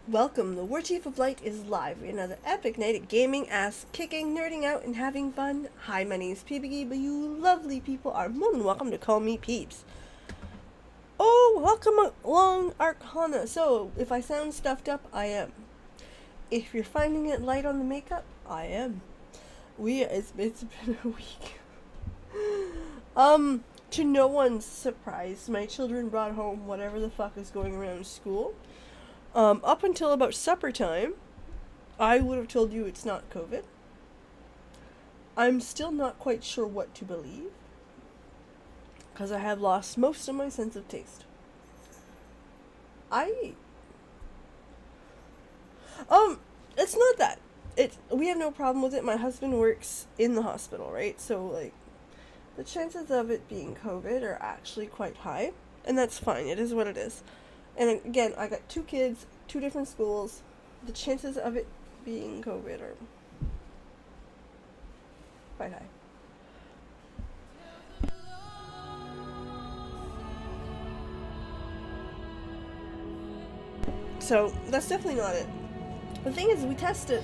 Welcome, the Warchief of Light is live. Another epic night of gaming, ass kicking, nerding out, and having fun. Hi, my name is Peebs, but you lovely people are more than welcome to call me Peebs. Oh, welcome along, Arcana. So, if I sound stuffed up, I am. If you're finding it light on the makeup, I am. It's been a week. To no one's surprise, my children brought home whatever the fuck is going around school. Up until about supper time, I would have told you it's not COVID. I'm still not quite sure what to believe, because I have lost most of my sense of taste. It's not that. We have no problem with it. My husband works in the hospital, right? So, the chances of it being COVID are actually quite high, and that's fine. It is what it is. And again, I got 2 kids, 2 different schools. The chances of it being COVID are quite high. So, that's definitely not it. The thing is, we tested.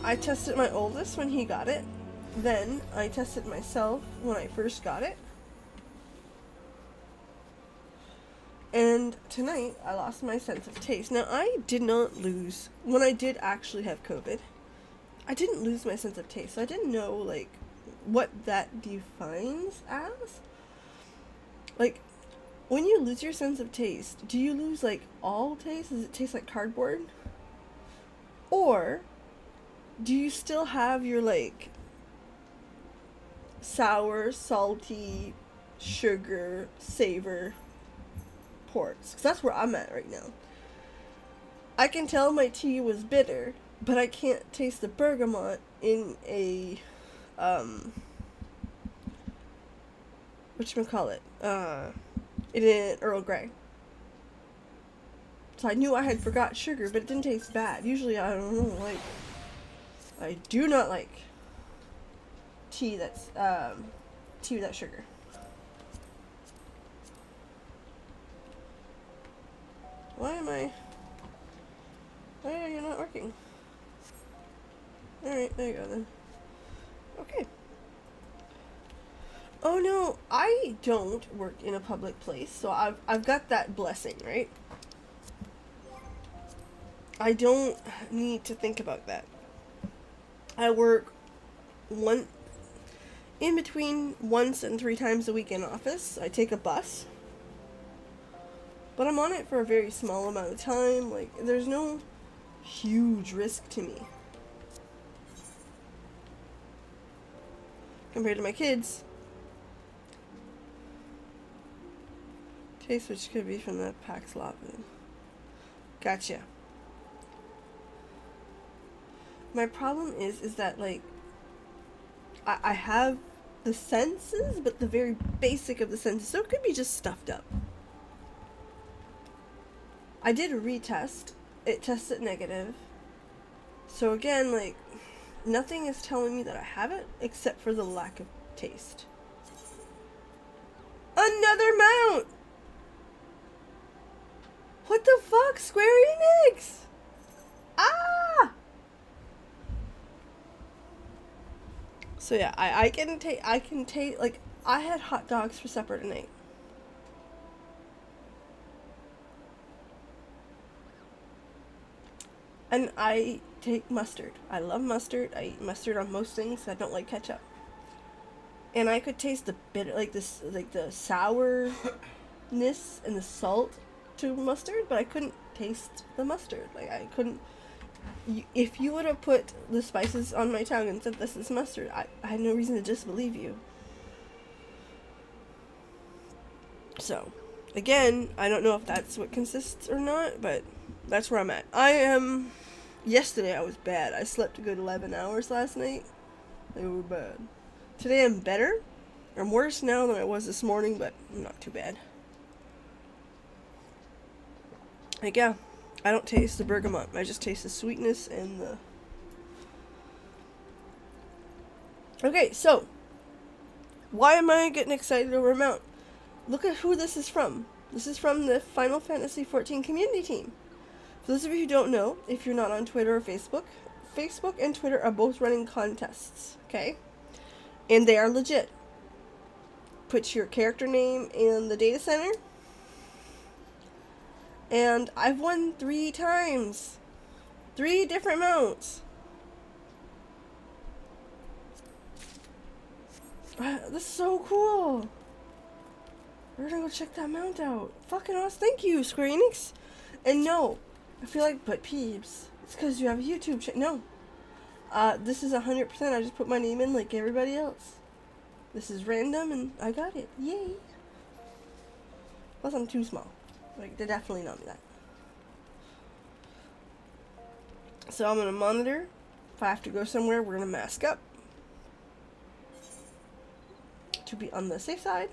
I tested my oldest when he got it. Then, I tested myself when I first got it. And tonight, I lost my sense of taste. Now, I did not lose, when I did actually have COVID, I didn't lose my sense of taste. So I didn't know, what that defines as. When you lose your sense of taste, do you lose, all taste? Does it taste like cardboard? Or do you still have your, sour, salty, sugar, savor ports? Because that's where I'm at right now. I can tell my tea was bitter, but I can't taste the bergamot in a, whatchamacallit, in an Earl Grey. So I knew I had forgot sugar, but it didn't taste bad. Usually, I don't know, I do not like tea that's, tea without sugar. Why are you not working? Alright, there you go then. Okay. Oh no, I don't work in a public place, so I've got that blessing, right? I don't need to think about that. I work in between once and 3 times a week in office. I take a bus. But I'm on it for a very small amount of time. There's no huge risk to me. Compared to my kids. Taste which could be from the pack slop. Gotcha. My problem is that, I have the senses, but the very basic of the senses. So it could be just stuffed up. I did a retest. It tested negative. So again, nothing is telling me that I have it, except for the lack of taste. Another mount! What the fuck? Square Enix! Ah! So yeah, I can take, I had hot dogs for supper tonight. And I take mustard. I love mustard. I eat mustard on most things. I don't like ketchup. And I could taste the bitter, the sourness and the salt to mustard, but I couldn't taste the mustard. I couldn't. If you would have put the spices on my tongue and said this is mustard, I had no reason to disbelieve you. So, again, I don't know if that's what consists or not, but that's where I'm at. Yesterday I was bad. I slept a good 11 hours last night. They were bad. Today I'm better. I'm worse now than I was this morning, but not too bad. Yeah, I don't taste the bergamot. I just taste the sweetness and the... Okay, so, why am I getting excited over a mount? Look at who this is from. This is from the Final Fantasy XIV community team. For those of you who don't know, if you're not on Twitter or Facebook, Facebook and Twitter are both running contests, okay? And they are legit. Put your character name in the data center. And I've won 3 times. 3 different mounts. This is so cool. We're gonna go check that mount out. Fucking awesome. Thank you, Square Enix. And no, I feel like, but Peebs, it's because you have a YouTube channel. No. This is 100%. I just put my name in like everybody else. This is random and I got it. Yay. Plus I'm too small. Like, they're definitely not that. So I'm gonna monitor. If I have to go somewhere, we're gonna mask up. To be on the safe side.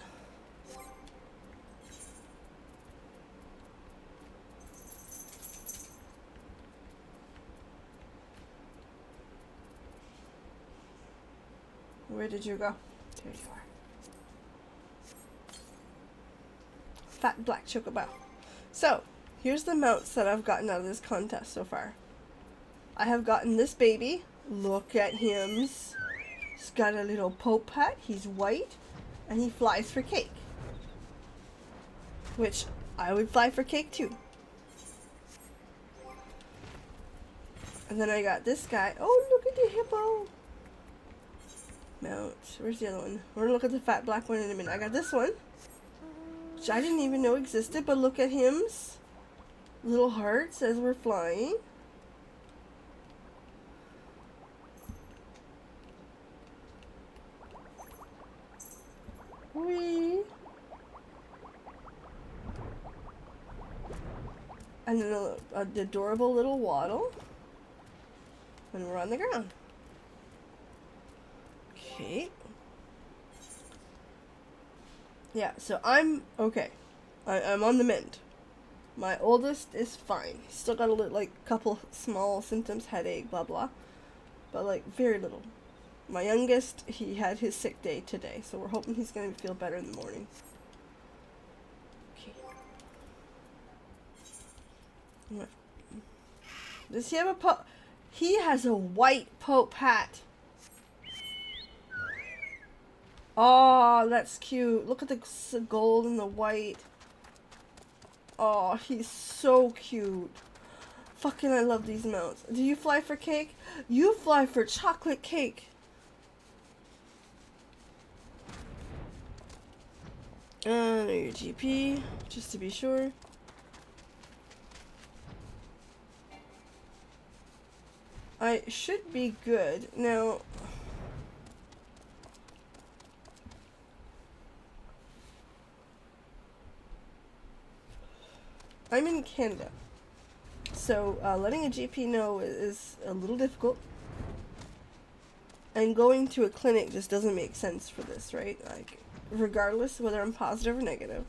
Where did you go? There you are. Fat black chocobo. So, here's the mounts that I've gotten out of this contest so far. I have gotten this baby. Look at him. He's got a little Pope hat. He's white. And he flies for cake. Which, I would fly for cake too. And then I got this guy. Oh, look at the hippo. Mount. Where's the other one? We're gonna look at the fat black one in a minute. I got this one. Which I didn't even know existed, but look at him's little hearts as we're flying. Whee! And then an adorable little waddle when we're on the ground. Okay. Yeah, so I'm okay. I'm on the mend. My oldest is fine. He's still got a little, like, couple small symptoms, headache, blah blah, but like very little. My youngest, he had his sick day today, so we're hoping he's gonna feel better in the morning. Okay. Does he have a Pope? He has a white Pope hat. Oh, that's cute. Look at the gold and the white. Oh, he's so cute. Fucking I love these mounts. Do you fly for cake? You fly for chocolate cake. And your GP, just to be sure. I should be good. Now, I'm in Canada, so letting a GP know is a little difficult, and going to a clinic just doesn't make sense for this, right? Like, regardless whether I'm positive or negative,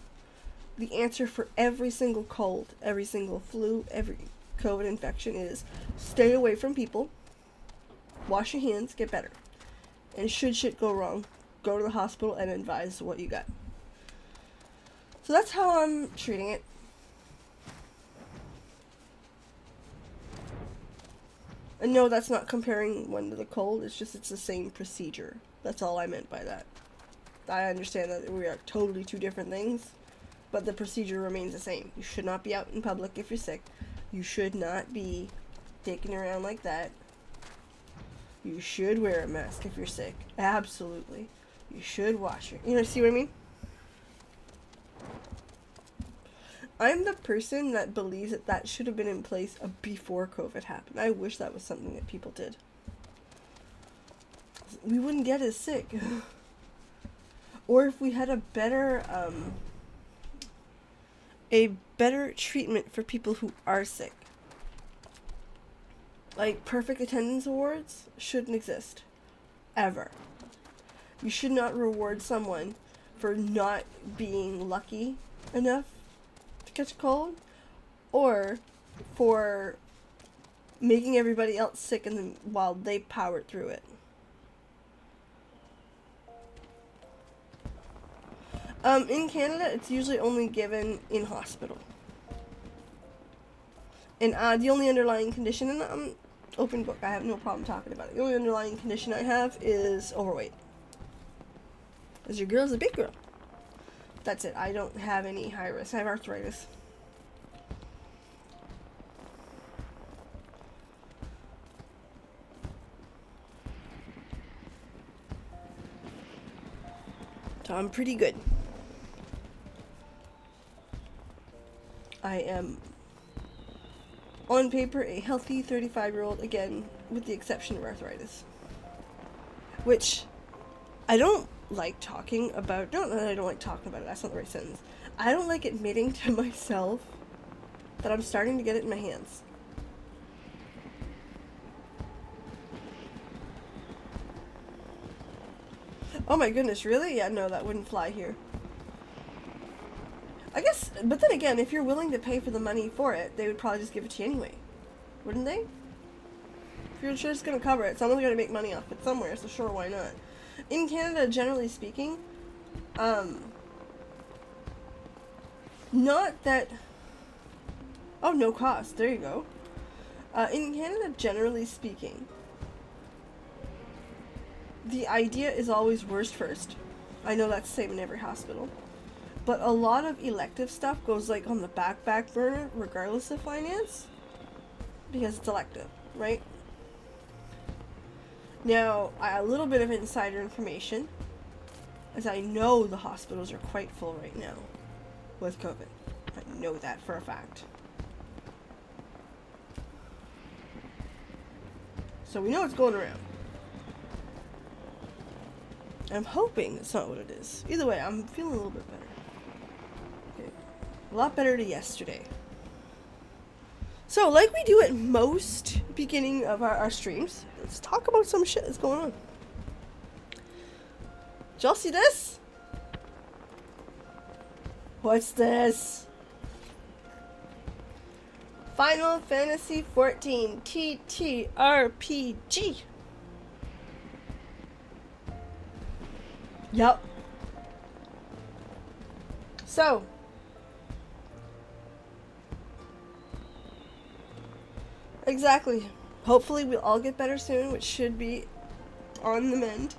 the answer for every single cold, every single flu, every COVID infection is stay away from people, wash your hands, get better, and should shit go wrong, go to the hospital and advise what you got. So that's how I'm treating it. And no, that's not comparing one to the cold, it's just it's the same procedure. That's all I meant by that. I understand that we are totally 2 different things, but the procedure remains the same. You should not be out in public if you're sick. You should not be taken around like that. You should wear a mask if you're sick. Absolutely. You should wash your... You know, see what I mean? I'm the person that believes that that should have been in place before COVID happened. I wish that was something that people did. We wouldn't get as sick. Or if we had a better treatment for people who are sick. Like, perfect attendance awards shouldn't exist. Ever. You should not reward someone for not being lucky enough to catch a cold, or for making everybody else sick and then while they powered through it. In Canada, it's usually only given in hospital. And the only underlying condition, and I'm open book, I have no problem talking about it. The only underlying condition I have is overweight. Because your girl's a big girl. That's it. I don't have any high risk. I have arthritis. So I'm pretty good. I am, on paper, a healthy 35-year-old, again, with the exception of arthritis. Which, I don't like talking about. No, I don't like talking about it. That's not the right sentence. I don't like admitting to myself that I'm starting to get it in my hands. Oh my goodness, really? Yeah, no, that wouldn't fly here. I guess, but then again, if you're willing to pay for the money for it, they would probably just give it to you anyway. Wouldn't they? If you're just going to cover it, someone's going to make money off it somewhere, so sure, why not? In Canada, generally speaking, not that... Oh, no cost. There you go. In Canada, generally speaking, the idea is always worst first. I know that's the same in every hospital. But a lot of elective stuff goes like on the back burner, regardless of finance, because it's elective, right? Now, a little bit of insider information, as I know the hospitals are quite full right now with COVID. I know that for a fact. So we know it's going around. I'm hoping it's not what it is. Either way, I'm feeling a little bit better. Okay. A lot better to yesterday. So, like we do at most beginning of our streams, let's talk about some shit that's going on. Did y'all see this? What's this? Final Fantasy XIV TTRPG. Yep. So, exactly. Hopefully we'll all get better soon, which should be on the mend.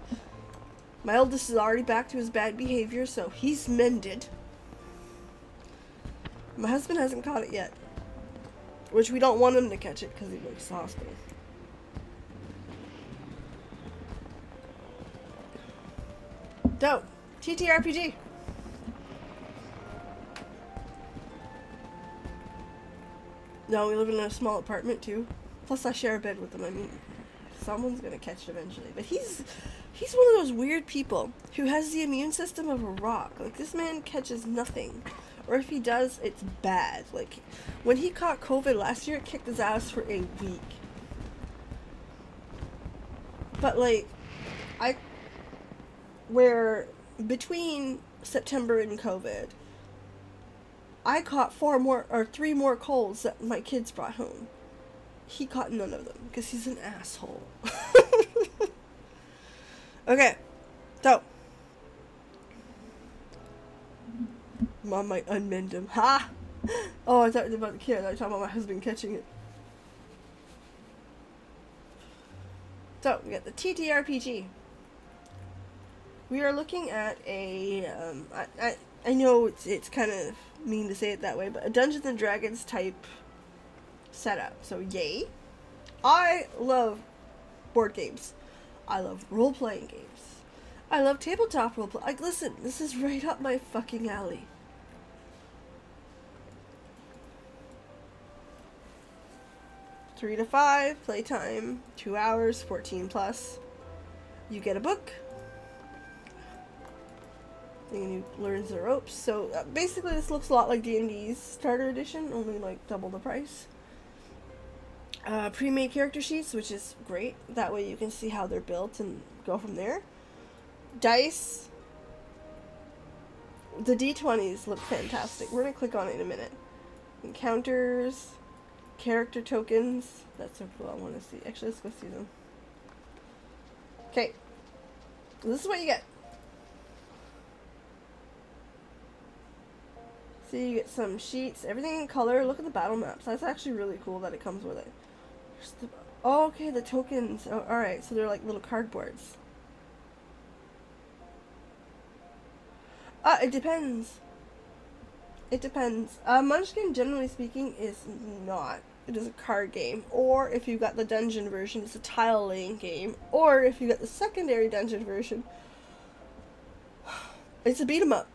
My eldest is already back to his bad behavior, so he's mended. My husband hasn't caught it yet, which we don't want him to catch it because he works at the hospital. Dope. TTRPG. No, we live in a small apartment too. Plus I share a bed with him. I mean, someone's gonna catch it eventually. But he's one of those weird people who has the immune system of a rock. Like, this man catches nothing. Or if he does, it's bad. Like, when he caught COVID last year, it kicked his ass for a week. But like, where between September and COVID, I caught 3 more colds that my kids brought home. He caught none of them because he's an asshole. Okay, so Mom might unmend him. Ha! Oh, I thought it was about the kid. I thought you were talking about my husband catching it. So we got the TTRPG. We are looking at a, I know it's kind of mean to say it that way, but a Dungeons and Dragons type setup. So yay. I love board games. I love role-playing games. I love tabletop roleplay. Like, listen, this is right up my fucking alley. Three to 5, playtime, 2 hours, 14 plus. You get a book. And you learn the ropes. So basically this looks a lot like D&D's starter edition, only like double the price. Pre-made character sheets, which is great. That way you can see how they're built and go from there. Dice. The D20s look fantastic. We're going to click on it in a minute. Encounters. Character tokens. That's what I want to see. Actually, let's go see them. Okay. This is what you get. So you get some sheets, everything in color. Look at the battle maps. That's actually really cool that it comes with it. Oh, okay, the tokens. Oh, alright, so they're like little cardboards. It depends. It depends. Munchkin, generally speaking, is not. It is a card game. Or if you got the dungeon version, it's a tile laying game. Or if you got the secondary dungeon version, it's a beat 'em up.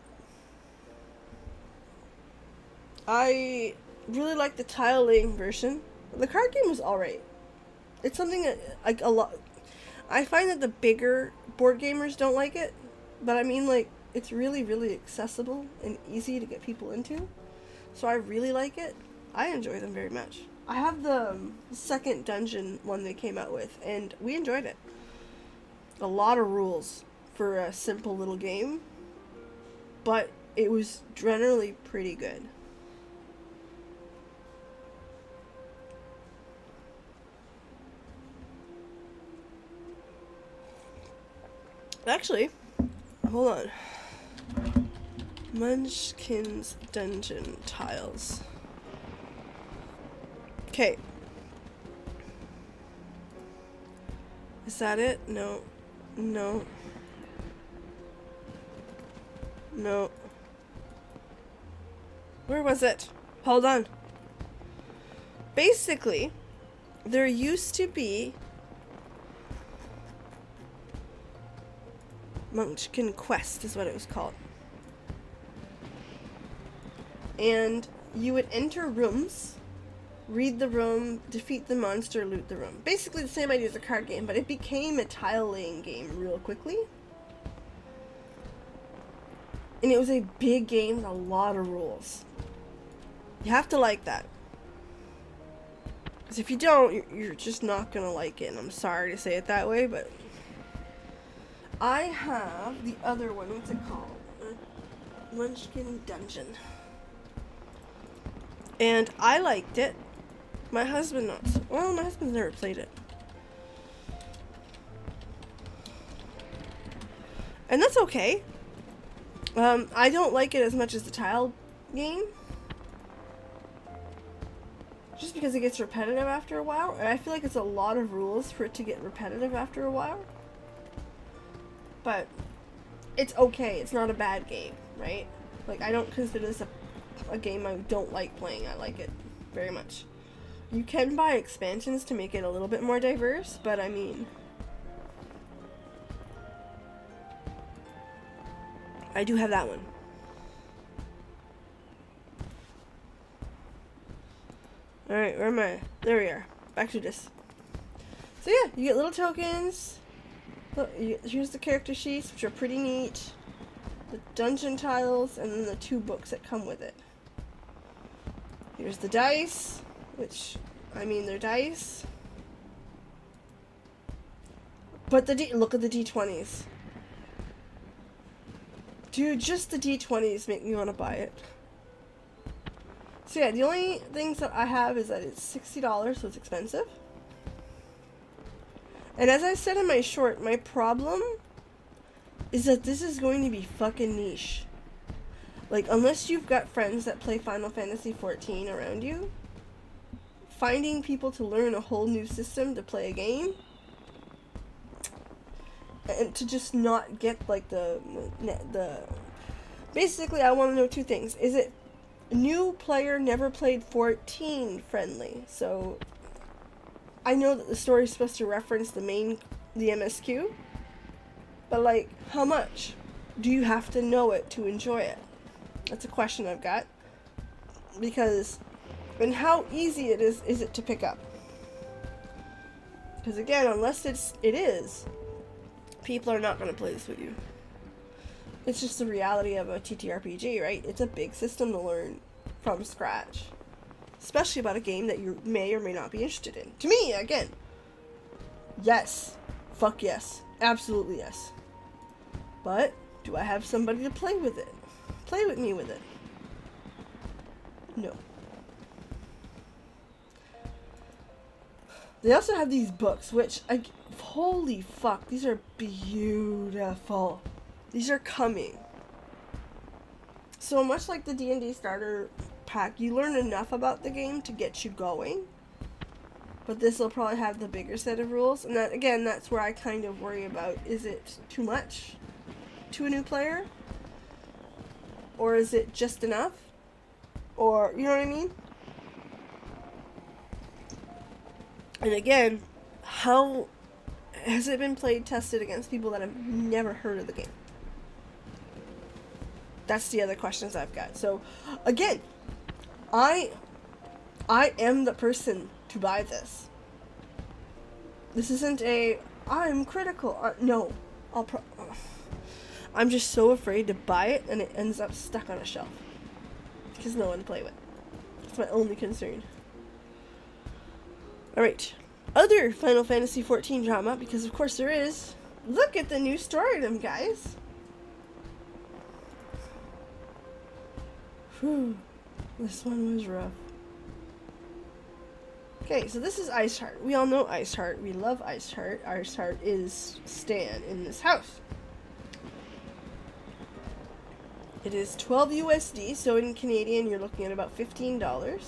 I really like the tile laying version. The card game was alright. It's something that, like, a lot. I find that the bigger board gamers don't like it. But I mean, like, it's really, really accessible and easy to get people into. So I really like it. I enjoy them very much. I have the second dungeon one they came out with, and we enjoyed it. A lot of rules for a simple little game, but it was generally pretty good. Actually, hold on. Munchkin's Dungeon Tiles. Okay. Is that it? No. No. No. Where was it? Hold on. Basically, there used to be Munchkin Quest is what it was called. And you would enter rooms, read the room, defeat the monster, loot the room. Basically the same idea as a card game, but it became a tile laying game real quickly. And it was a big game with a lot of rules. You have to like that. Because if you don't, you're just not going to like it. And I'm sorry to say it that way, but I have the other one. What's it called? Munchkin Dungeon. And I liked it. My husband not so. Well, my husband's never played it. And that's okay. I don't like it as much as the tile game. Just because it gets repetitive after a while. And I feel like it's a lot of rules for it to get repetitive after a while. But it's okay. It's not a bad game, right? Like, I don't consider this a game I don't like playing. I like it very much. You can buy expansions to make it a little bit more diverse, but I mean, I do have that one. Alright, where am I? There we are. Back to this. So yeah, you get little tokens. Look, here's the character sheets, which are pretty neat. The dungeon tiles, and then the 2 books that come with it. Here's the dice, which, I mean, they're dice. But look at the D20s. Dude, just the D20s make me want to buy it. So yeah, the only things that I have is that it's $60, so it's expensive. And as I said in my short, my problem is that this is going to be fucking niche. Like, unless you've got friends that play Final Fantasy XIV around you, finding people to learn a whole new system to play a game, and to just not get, like, the basically, I want to know 2 things. Is it new player never played 14 friendly? So, I know that the story is supposed to reference the MSQ, but, like, how much do you have to know it to enjoy it? That's a question I've got. Because, and how easy it is it to pick up? Because again, unless it is, people are not going to play this with you. It's just the reality of a TTRPG, right? It's a big system to learn from scratch. Especially about a game that you may or may not be interested in. To me, again, yes. Fuck yes. Absolutely yes. But, do I have somebody to play with it? Play with me with it? No. They also have these books, which, holy fuck, these are beautiful. These are coming. So much like the D&D starter pack, you learn enough about the game to get you going. But this will probably have the bigger set of rules. And that, again, that's where I kind of worry about, is it too much to a new player? Or is it just enough? Or, you know what I mean? And again, how has it been played, tested against people that have never heard of the game? That's the other questions I've got. So, again, I am the person to buy this. This isn't a, I'm critical. No. I'm just so afraid to buy it and it ends up stuck on a shelf. Because no one to play with. That's my only concern. Alright. Other Final Fantasy XIV drama, because of course there is. Look at the new story item, guys. Whew. This one was rough. Okay, so this is Iceheart. We all know Iceheart. We love Iceheart. Iceheart is Stan in this house. It is 12 USD, so in Canadian you're looking at about $15.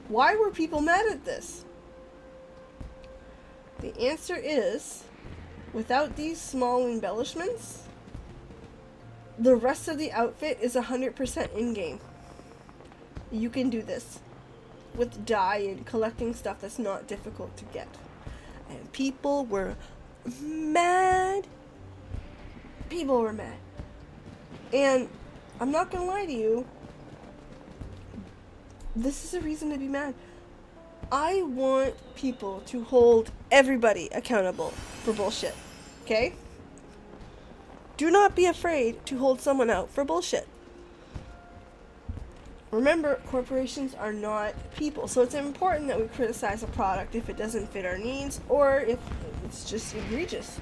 Why were people mad at this? The answer is, without these small embellishments, the rest of the outfit is 100% in-game. You can do this with dye and collecting stuff that's not difficult to get. And people were mad. People were mad. And I'm not gonna lie to you, this is a reason to be mad. I want people to hold everybody accountable for bullshit. Okay? Do not be afraid to hold someone out for bullshit. Remember, corporations are not people, so it's important that we criticize a product if it doesn't fit our needs or if it's just egregious.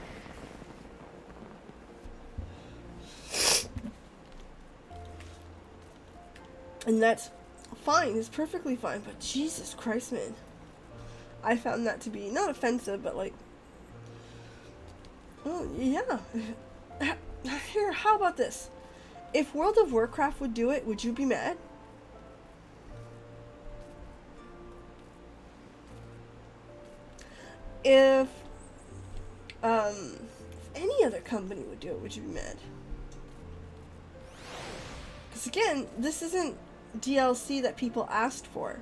And that's fine, it's perfectly fine, but Jesus Christ, man. I found that to be not offensive, but like, oh, yeah. Here, how about this? If World of Warcraft would do it, would you be mad? If any other company would do it, would you be mad? Because again, this isn't DLC that people asked for.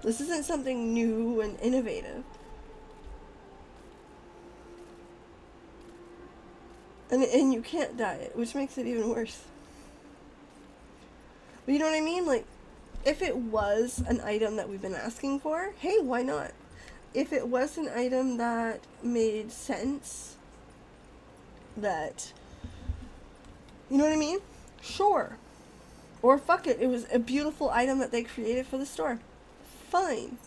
This isn't something new and innovative. And you can't dye it, which makes it even worse. But you know what I mean? Like, if it was an item that we've been asking for, hey, why not? If it was an item that made sense, that, you know what I mean? Sure. Or fuck it, it was a beautiful item that they created for the store. Fine.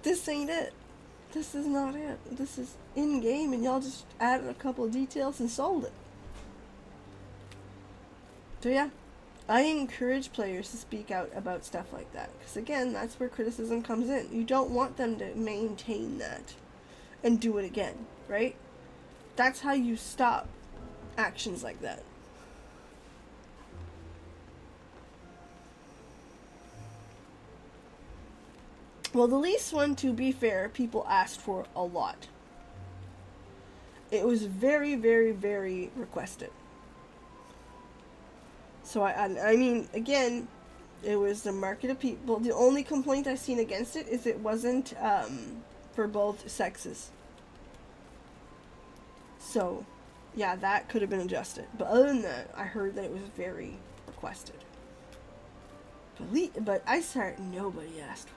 This ain't it. This is not it. This is in-game and y'all just added a couple of details and sold it. So yeah, I encourage players to speak out about stuff like that. Because again, that's where criticism comes in. You don't want them to maintain that and do it again, right? That's how you stop actions like that. Well, the least one, to be fair, people asked for a lot. It was very, very, very requested. So, I mean, again, it was the market of people. The only complaint I've seen against it is it wasn't for both sexes. So, yeah, that could have been adjusted. But other than that, I heard that it was very requested. But I said nobody asked for.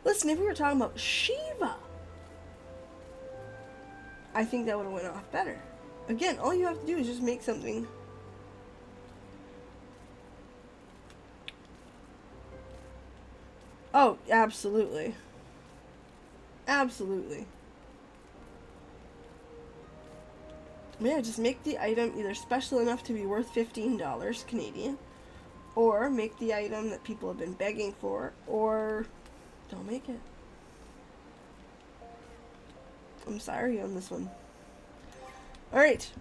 Listen, if we were talking about Shiva, I think that would have went off better. Again, all you have to do is just make something. Oh, absolutely. Absolutely. Yeah, just make the item either special enough to be worth $15 Canadian, or make the item that people have been begging for, or don't make it. I'm sorry on this one. Alright.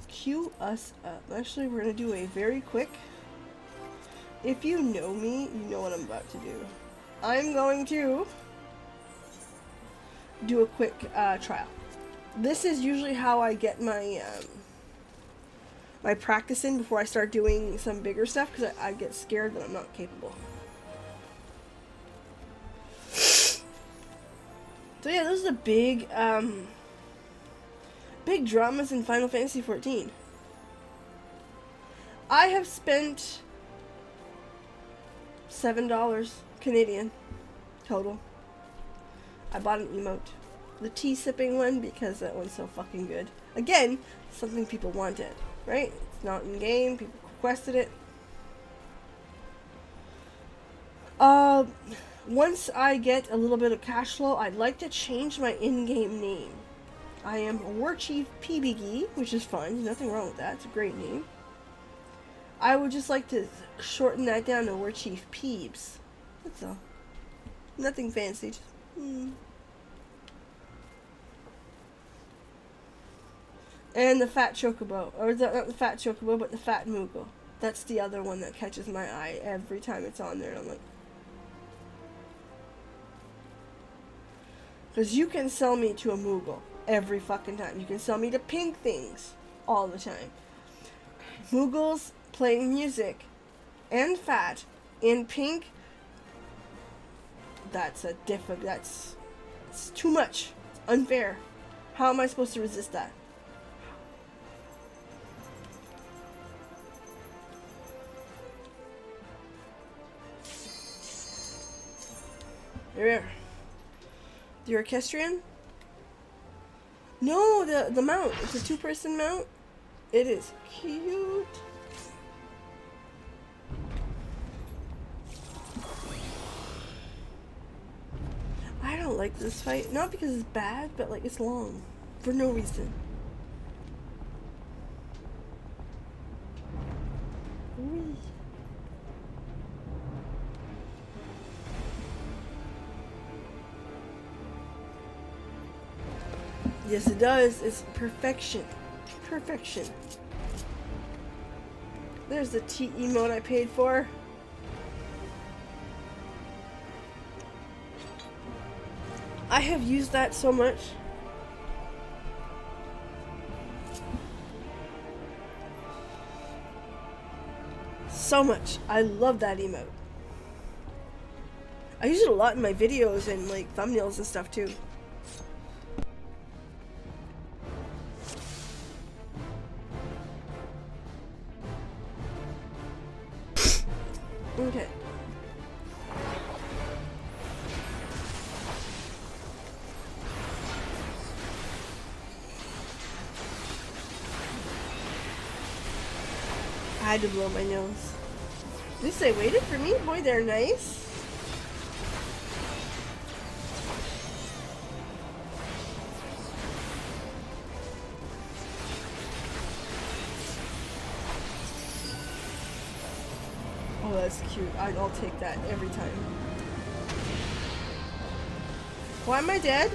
Cue us up. Actually, we're gonna do a very quick. If you know me, you know what I'm about to do. I'm going to do a quick trial. This is usually how I get my my practice in before I start doing some bigger stuff, because I get scared that I'm not capable. So yeah, those are the big dramas in Final Fantasy XIV. I have spent $7 Canadian total. I bought an emote. The tea sipping one, because that one's so fucking good. Again, something people wanted, right? It's not in game, people requested it. Once I get a little bit of cash flow, I'd like to change my in-game name. I am Warchief Peebs, which is fun. Nothing wrong with that. It's a great name. I would just like to shorten that down to Warchief Peebs. That's all. Nothing fancy. Just, And the fat chocobo. Or not the fat chocobo, but the fat Moogle. That's the other one that catches my eye every time it's on there. I'm like... Because you can sell me to a Moogle every fucking time. You can sell me to pink things all the time. Moogles playing music and fat in pink. That's it's too much. It's unfair. How am I supposed to resist that? There. The orchestrion? No, the mount. It's a 2-person mount. It is cute. I don't like this fight. Not because it's bad, but like it's long. For no reason. Whee. Yes, it does. It's perfection. Perfection. There's the tea emote I paid for. I have used that so much. So much. I love that emote. I use it a lot in my videos and like thumbnails and stuff too. Okay. I had to blow my nose. At least they waited for me. Boy, they're nice. Oh, that's cute. I'll take that every time. Why am I dead?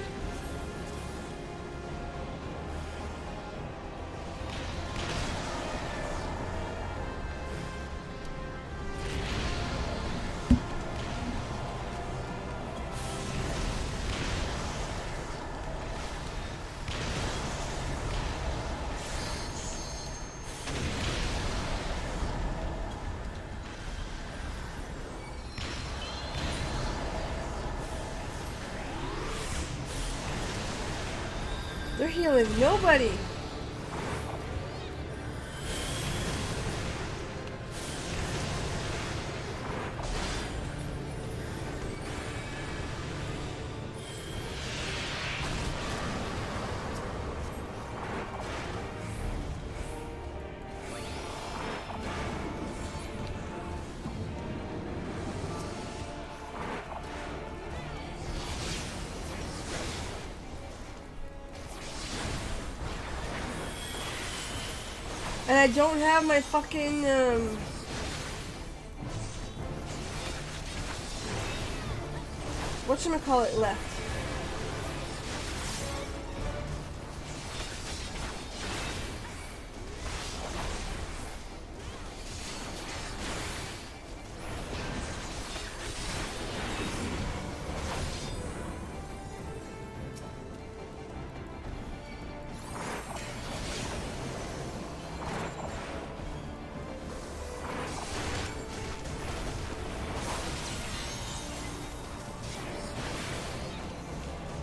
They're healing nobody. And I don't have my fucking, whatchamacallit left.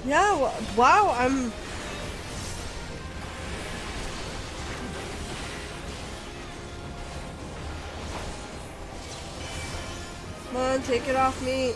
Yeah, well, wow, I'm... Come on, take it off me.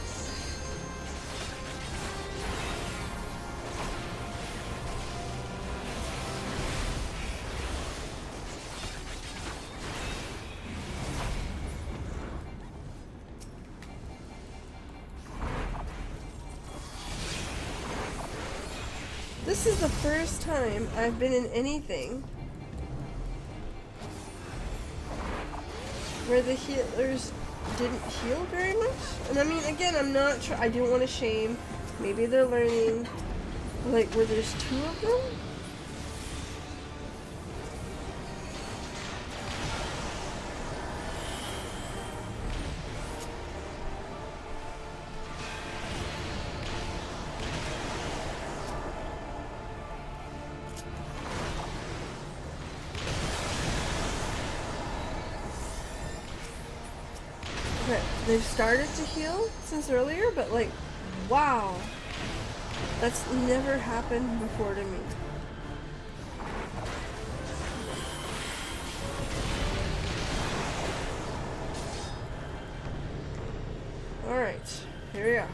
This is the first time I've been in anything where the healers didn't heal very much. And I mean, again, I'm not sure. I don't want to shame. Maybe they're learning. Like, where there's two of them? Okay, they've started to heal since earlier, but like, wow. That's never happened before to me. Alright, here we are.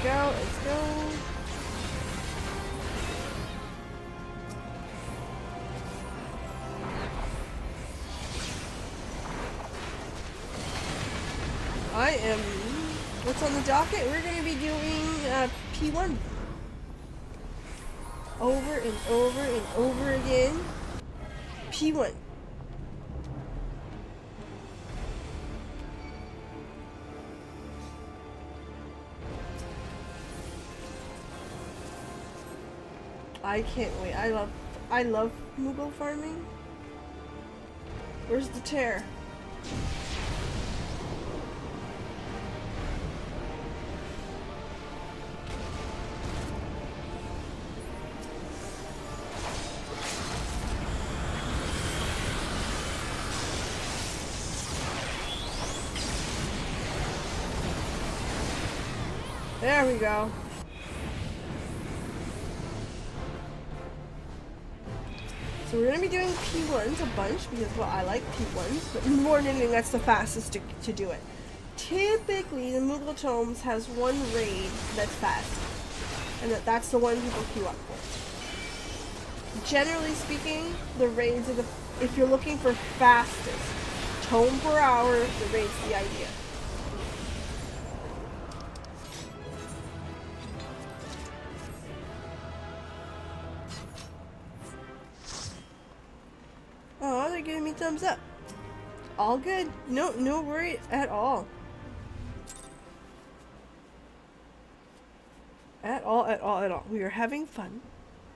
Let's go. I am... What's on the docket? We're going to be doing P1. Over and over and over again. P1. I can't wait. I love Moogle farming. Where's the tear? There we go. So we're going to be doing P1s a bunch because, well, I like P1s, but more than anything, that's the fastest to do it. Typically, the Moogle Tomes has one raid that's fast, and that's the one people queue up for. Generally speaking, the raids are if you're looking for fastest tome per hour, the raid's the idea. Oh, they're giving me thumbs up. All good. No worry at all. At all. We are having fun.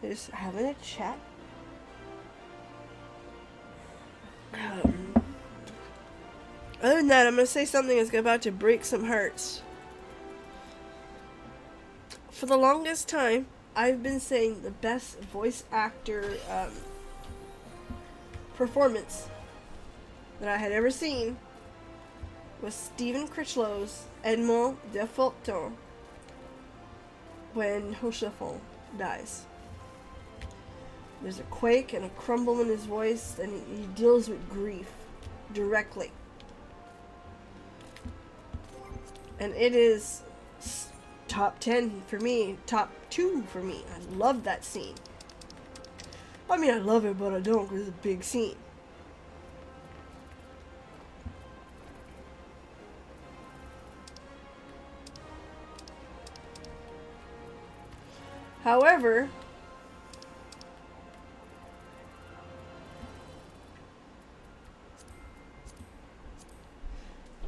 Just having a chat. Other than that, I'm going to say something that's about to break some hearts. For the longest time, I've been saying the best voice actor performance that I had ever seen was Stephen Critchlow's Edmond de Fulton when Hochefon dies. There's a quake and a crumble in his voice, and he deals with grief directly. And it is top 10 for me, top 2 for me. I love that scene. I mean, I love it, but I don't because it's a big scene. However,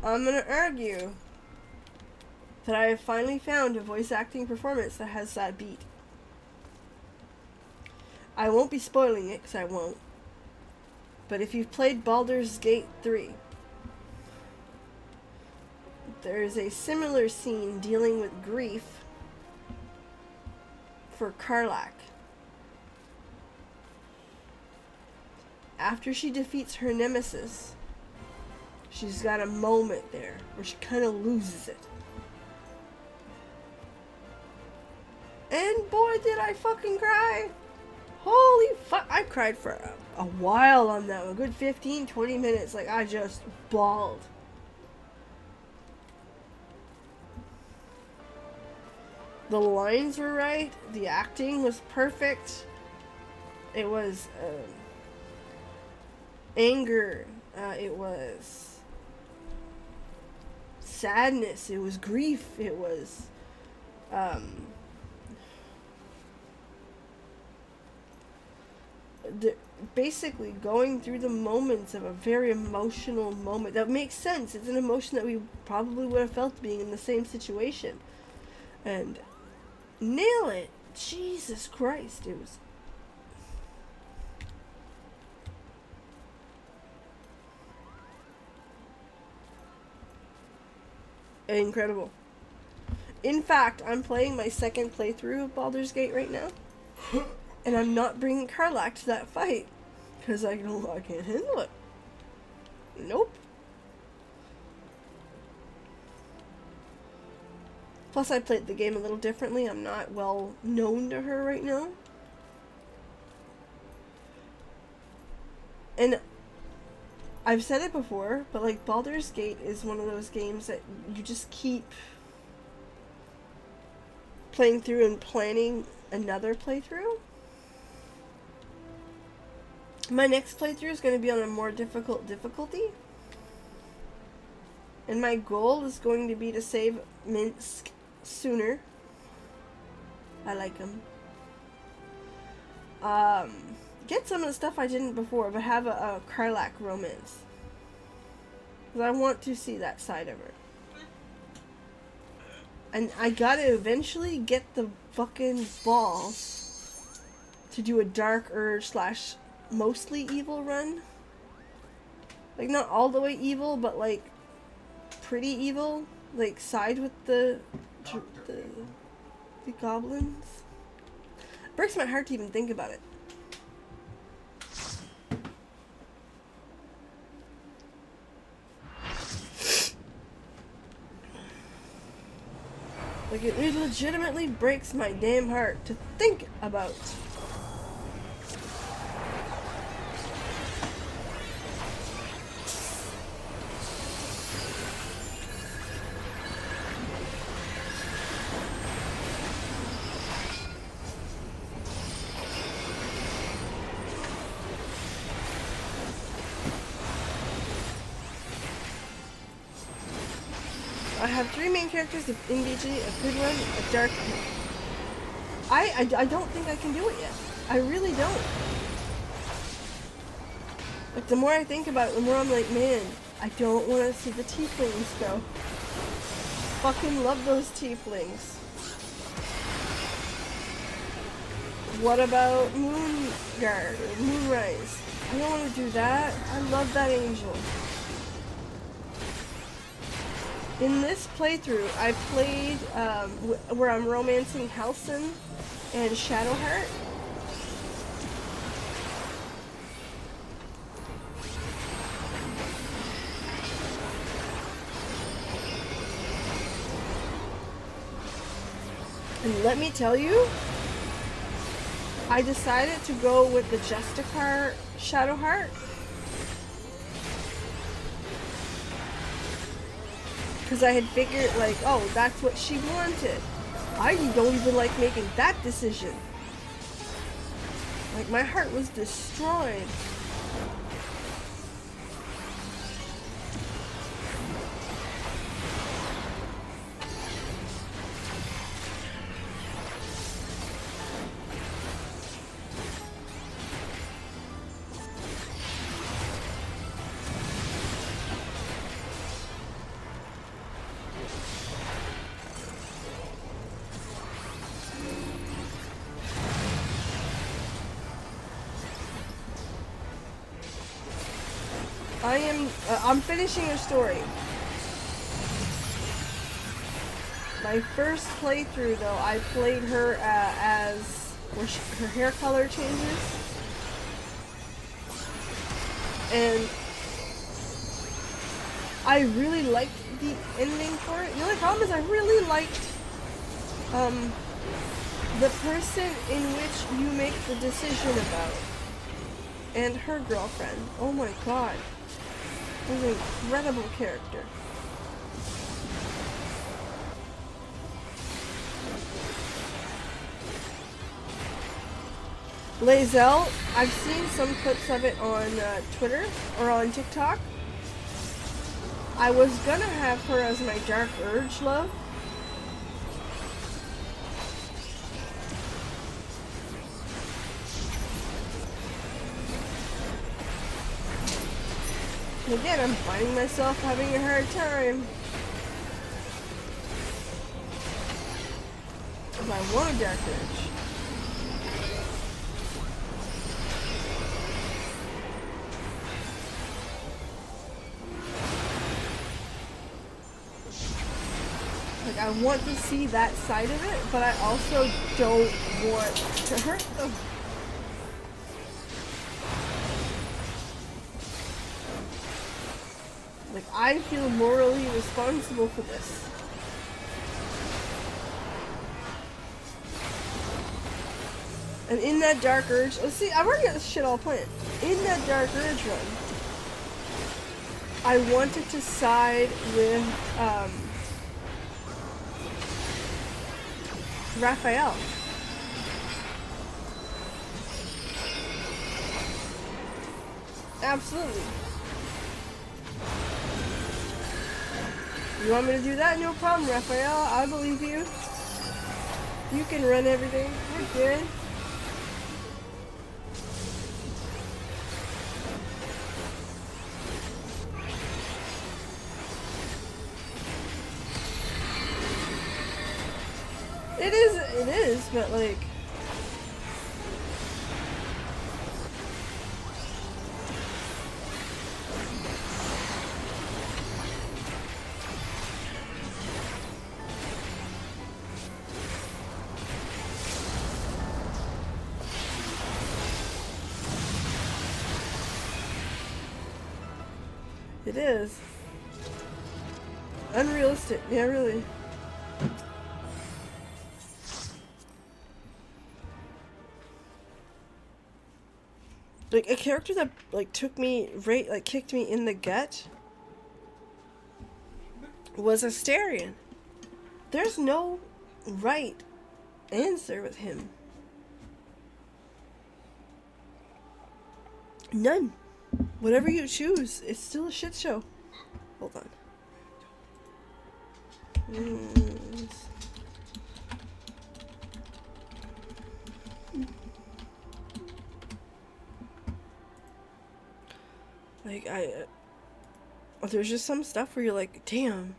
I'm going to argue that I have finally found a voice acting performance that has that beat. I won't be spoiling it, because I won't. But if you've played Baldur's Gate 3, there is a similar scene dealing with grief for Karlach. After she defeats her nemesis, she's got a moment there where she kind of loses it. And boy, did I fucking cry! Holy fuck! I cried for a while on that one. A good 15, 20 minutes. Like, I just bawled. The lines were right. The acting was perfect. It was anger. It was sadness. It was grief. It was basically going through the moments of a very emotional moment. That makes sense. It's an emotion that we probably would have felt being in the same situation. And nail it. Jesus Christ. It was incredible. In fact, I'm playing my second playthrough of Baldur's Gate right now. And I'm not bringing Karlach to that fight. Because I can't handle it. Nope. Plus, I played the game a little differently. I'm not well known to her right now. And I've said it before, but like Baldur's Gate is one of those games that you just keep playing through and planning another playthrough. My next playthrough is going to be on a more difficult difficulty. And my goal is going to be to save Minsk sooner. I like him. Get some of the stuff I didn't before, but have a Karlach romance. Because I want to see that side of her. And I gotta eventually get the fucking balls to do a Dark Urge / mostly evil run. Like, not all the way evil, but like pretty evil. Like, side with the goblins. Breaks my heart to even think about it. Like, it legitimately breaks my damn heart to think about. I have 3 main characters of NBG, a good one, a dark. I don't think I can do it yet. I really don't. Like, the more I think about it, the more I'm like, man, I don't want to see the tieflings go. Fucking love those tieflings. What about Moonguard or Moonrise? I don't want to do that. I love that angel. In this playthrough, I played where I'm romancing Halcyon and Shadowheart. And let me tell you, I decided to go with the Justicar Shadowheart. Because I had figured, like, oh, that's what she wanted. I don't even like making that decision. Like, my heart was destroyed. I'm finishing her story. My first playthrough, though, I played her as her hair color changes, and I really liked the ending for it. The only problem is I really liked the person in which you make the decision about, and her girlfriend. Oh my god, she's an incredible character. Lae'zel, I've seen some clips of it on Twitter or on TikTok. I was gonna have her as my Dark Urge love. And again, I'm finding myself having a hard time. If I want a Dark Urge. Like, I want to see that side of it, but I also don't want to hurt them. Like, I feel morally responsible for this. And in that Dark Urge, let's see, I've already got this shit all planned. In that Dark Urge run, I wanted to side with, Raphael. Absolutely. You want me to do that? No problem, Raphael. I believe you. You can run everything. You're good. It is, but like... It is. Unrealistic, yeah, really. Like, a character that, like, took me right, like, kicked me in the gut was Astarion. There's no right answer with him. None. Whatever you choose, it's still a shit show. Hold on. Like, there's just some stuff where you're like, damn.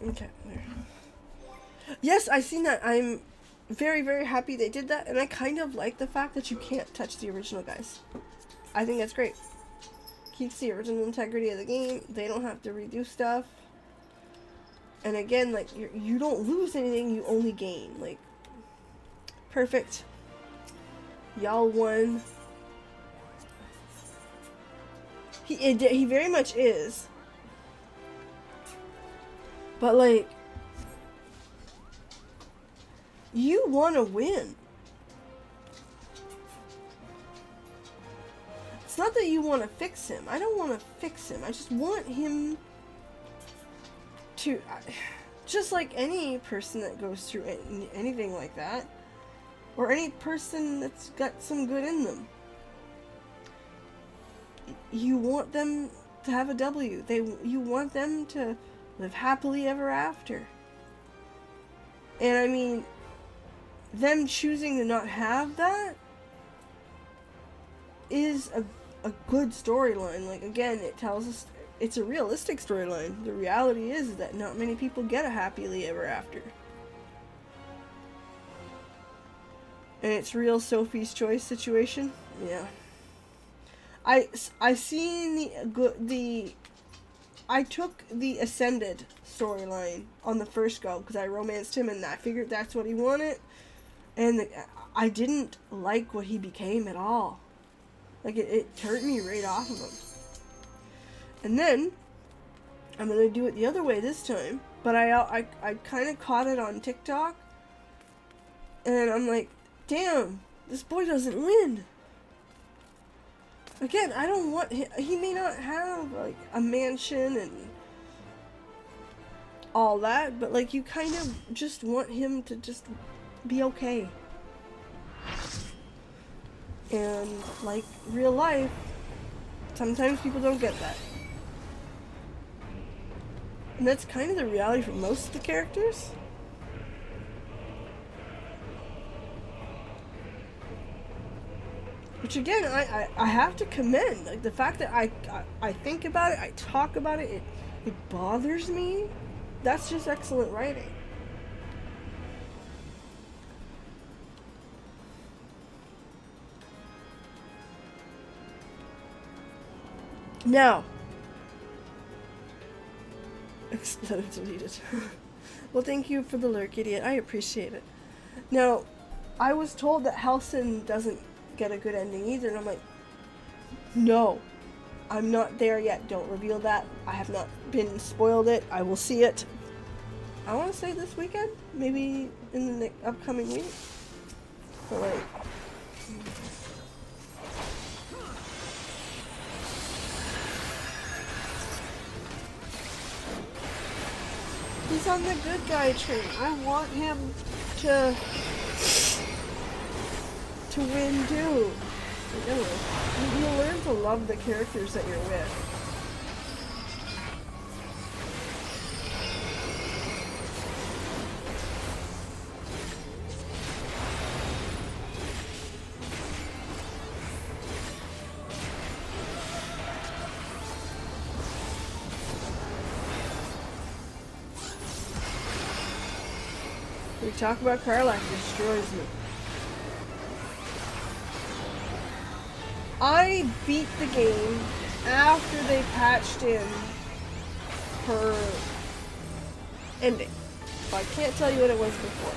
Okay, there. Yes, I've seen that. I'm very, very happy they did that, and I kind of like the fact that you can't touch the original guys. I think that's great. Keeps the original integrity of the game. They don't have to redo stuff. And again, like, you don't lose anything, you only gain. Like, perfect. Y'all won. He very much is. But, like, you want to win. It's not that you want to fix him. I don't want to fix him. I just want him to, just like any person that goes through anything like that, or any person that's got some good in them, you want them to have a W. You want them to live happily ever after. And I mean, them choosing to not have that is a good storyline. Like, again, it tells us it's a realistic storyline. The reality is that not many people get a happily ever after. And it's real Sophie's Choice situation. Yeah. I seen I took the Ascended storyline on the first go because I romanced him and I figured that's what he wanted. And I didn't like what he became at all. Like, it turned me right off of him. And then, I'm going to do it the other way this time. But I kind of caught it on TikTok. And I'm like, damn, this boy doesn't win. Again, I don't want him. He may not have, like, a mansion and all that. But, like, you kind of just want him to just be okay. And, like, real life, sometimes people don't get that. And that's kind of the reality for most of the characters. Which, again, I have to commend. Like, the fact that I think about it, I talk about it, it bothers me. That's just excellent writing. Now, explode deleted. Well, thank you for the lurk, idiot. I appreciate it. Now, I was told that Halcyon doesn't get a good ending either, and I'm like, no, I'm not there yet. Don't reveal that. I have not been spoiled it. I will see it. I want to say this weekend, maybe in the upcoming week. But like, he's on the good guy train. I want him to win too. Like, anyway, you learn to love the characters that you're with. We talk about Karlach destroys me. I beat the game after they patched in her ending. So I can't tell you what it was before.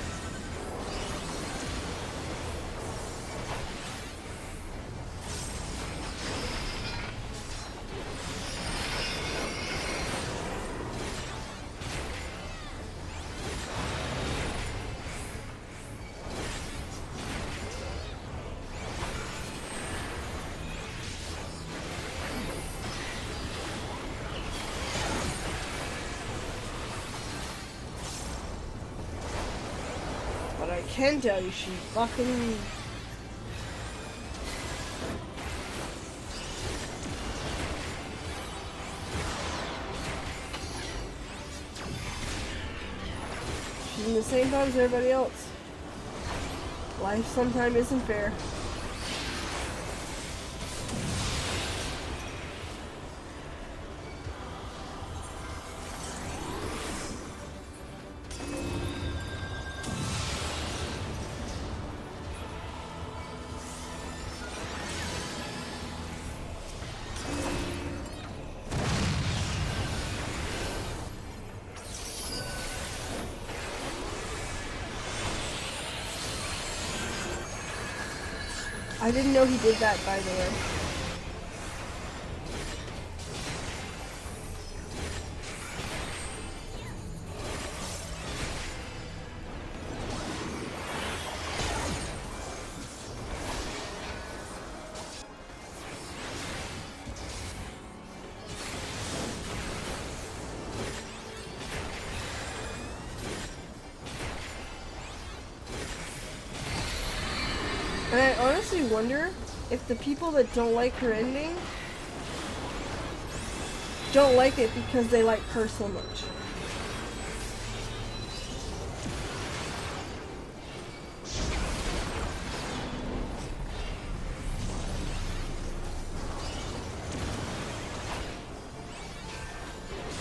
I can tell you, she fucking... She's in the same boat as everybody else. Life sometimes isn't fair. I didn't know he did that, by the way. And I honestly wonder if the people that don't like her ending don't like it because they like her so much.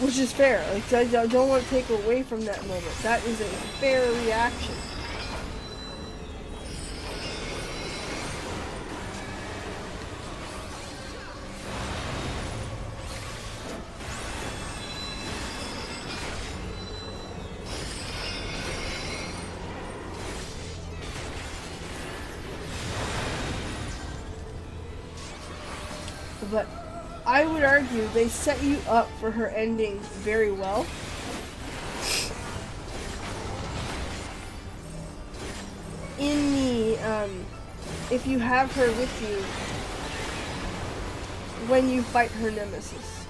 Which is fair. Like, I don't want to take away from that moment. That is a fair reaction. But I would argue they set you up for her ending very well. In the, if you have her with you when you fight her nemesis.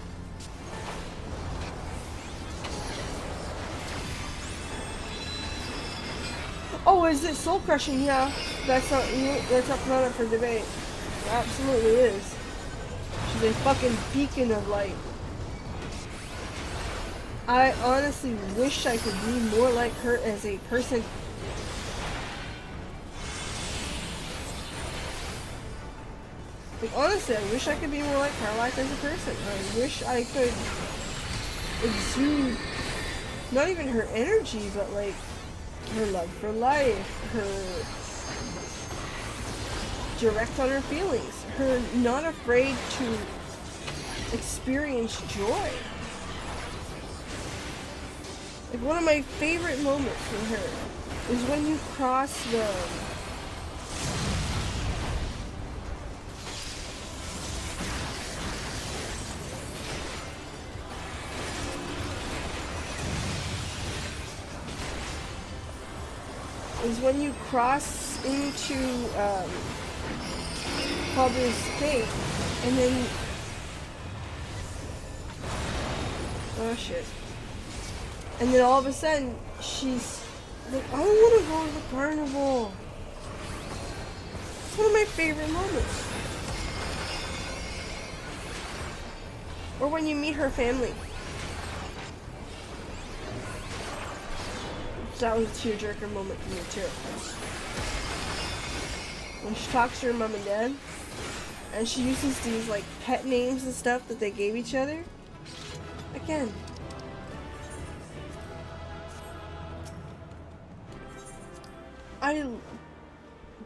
Oh, is it soul crushing? Yeah, that's not not up for debate. It absolutely is. She's a fucking beacon of light. I honestly wish I could be more like her as a person. Like, honestly, I wish I could be more like Carlac as a person. I wish I could exude not even her energy, but like her love for life, her direct on her feelings, her not afraid to experience joy. Like, one of my favorite moments from her is when you cross the into Baldur's Gate, and then oh shit. And then all of a sudden, she's like, I want to go to the carnival. It's one of my favorite moments. Or when you meet her family. That was a tearjerker moment for me too. When she talks to her mom and dad, and she uses these like pet names and stuff that they gave each other. Again. I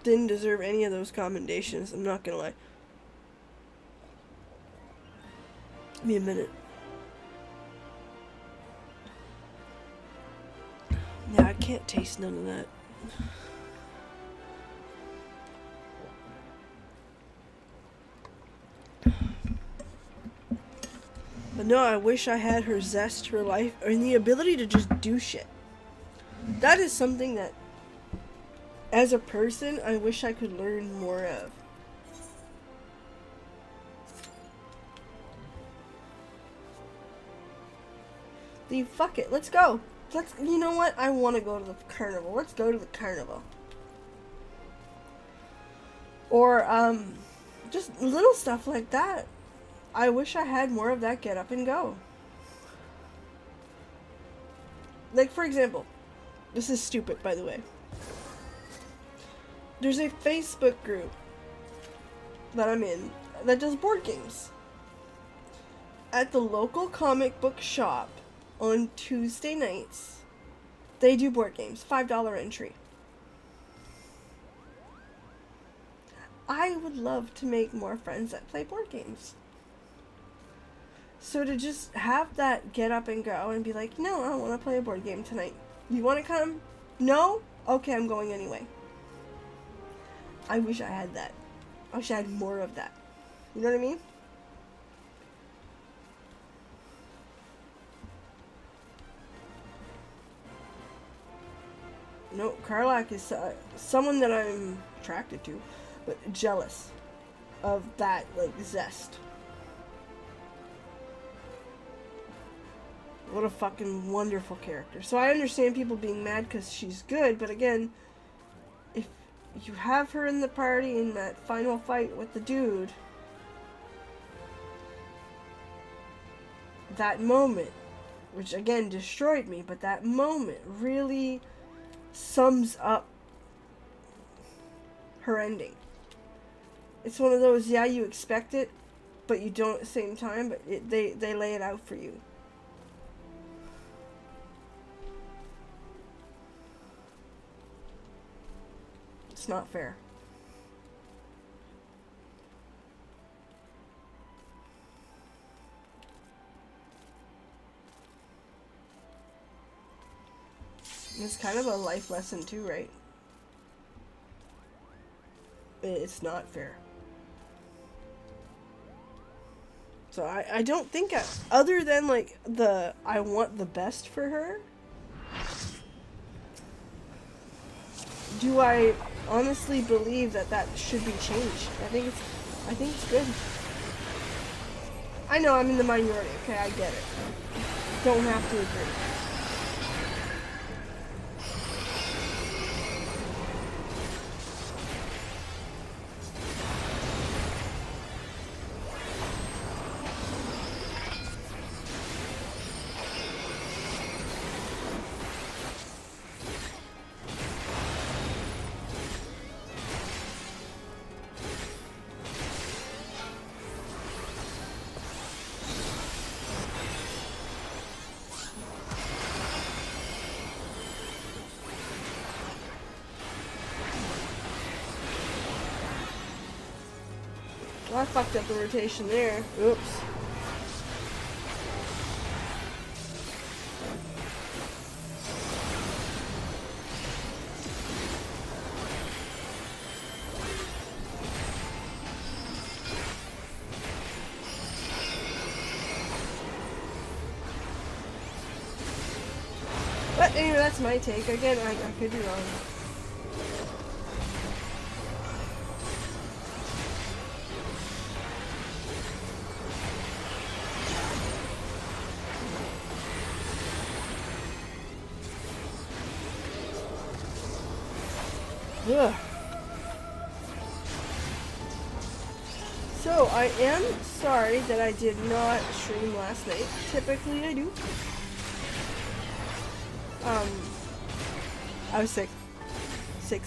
didn't deserve any of those commendations, I'm not gonna lie. Give me a minute. Yeah, I can't taste none of that. But no, I wish I had her zest for life and the ability to just do shit. That is something that, as a person, I wish I could learn more of. Fuck it, let's go. You know what? I want to go to the carnival. Let's go to the carnival. Or, just little stuff like that. I wish I had more of that get up and go. Like, for example, this is stupid, by the way. There's a Facebook group that I'm in that does board games. At the local comic book shop on Tuesday nights, they do board games, $5 entry. I would love to make more friends that play board games. So to just have that get up and go and be like, no, I don't want to play a board game tonight. You want to come? No? Okay, I'm going anyway. I wish I had that. I wish I had more of that. You know what I mean? No, Carlac is someone that I'm attracted to, but jealous of that, like, zest. What a fucking wonderful character. So I understand people being mad because she's good, but again, if you have her in the party in that final fight with the dude, that moment, which again destroyed me, but that moment really sums up her ending. It's one of those, yeah, you expect it, but you don't at the same time, but they lay it out for you. It's not fair. It's kind of a life lesson too, right? It's not fair. So I don't think, other than like I want the best for her, do I honestly believe that that should be changed. I think it's good. I know I'm in the minority, okay, I get it. Don't have to agree. Well, I fucked up the rotation there. Oops. But anyway, that's my take. Again, I could be wrong. Ugh. So, I am sorry that I did not stream last night. Typically I do. I was sick. Sick.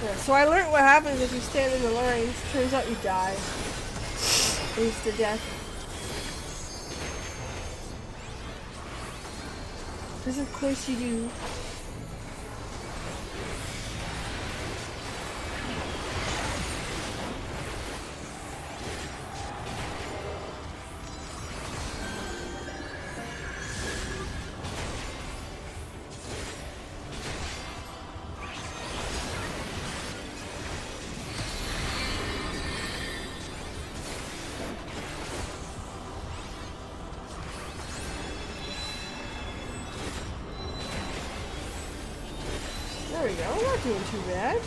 Yeah, so I learned what happens if you stand in the lines. Turns out you die. Leads to death. Because of course you do. There we go, we're not doing too bad.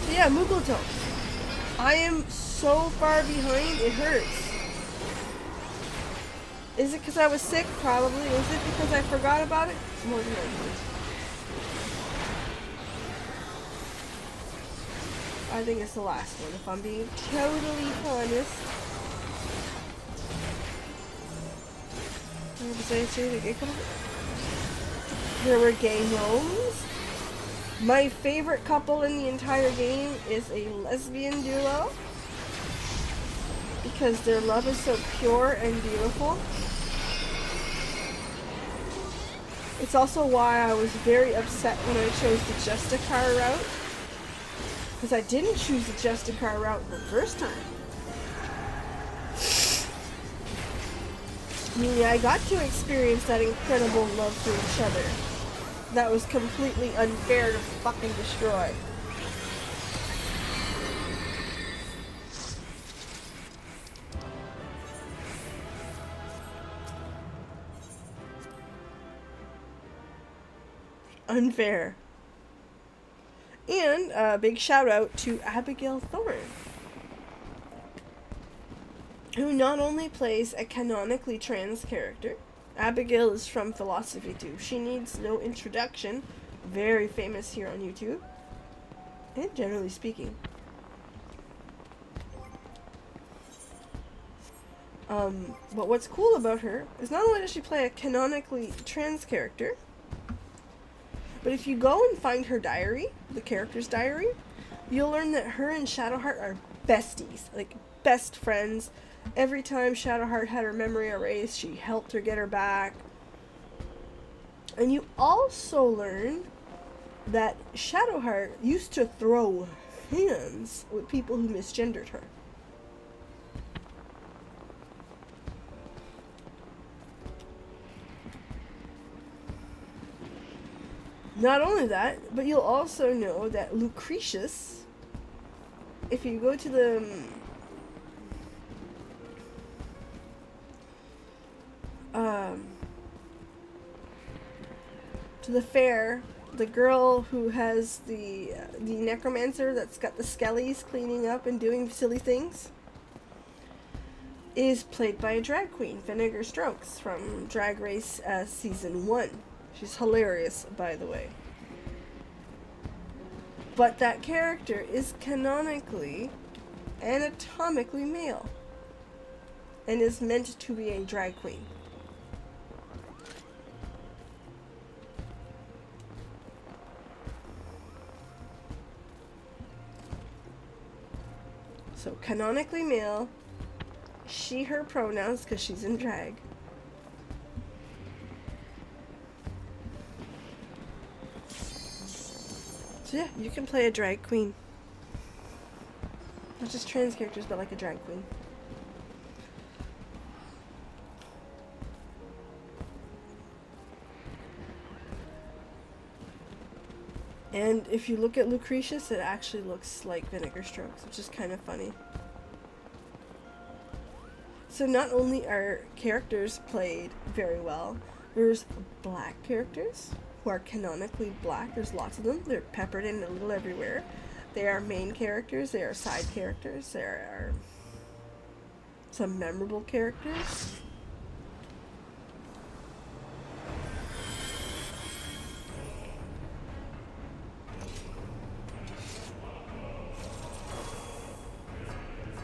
So yeah, Moogle Tomes. I am so far behind, it hurts. Is it because I was sick? Probably. Is it because I forgot about it? More than likely. I think it's the last one, if I'm being totally honest. There were gay gnomes. My favorite couple in the entire game is a lesbian duo. Because their love is so pure and beautiful. It's also why I was very upset when I chose the Justicar route. Because I didn't choose the Justicar route the first time. Meaning I got to experience that incredible love for each other. That was completely unfair to fucking destroy. Unfair. And a big shout out to Abigail Thorne, who not only plays a canonically trans character. Abigail is from ffxiv. She needs no introduction. Very famous here on YouTube. and generally speaking. But what's cool about her is not only does she play a canonically trans character, but if you go and find her diary, the character's diary, you'll learn that her and Shadowheart are besties, like best friends. Every time Shadowheart had her memory erased, she helped her get her back. And you also learn that Shadowheart used to throw hands with people who misgendered her. Not only that, but you'll also know that Lucretius, if you go to the fair, the girl who has the necromancer that's got the skellies cleaning up and doing silly things, is played by a drag queen, Vinegar Strokes, from Drag Race Season 1. She's hilarious, by the way. But that character is canonically, anatomically male, and is meant to be a drag queen. So canonically male, she, her pronouns, because she's in drag. So yeah, you can play a drag queen. Not just trans characters, but like a drag queen. And if you look at Lucretius, it actually looks like Vinegar Strokes, which is kind of funny. So not only are characters played very well, there's black characters who are canonically black. There's lots of them. They're peppered in a little everywhere. They are main characters. They are side characters. There are some memorable characters.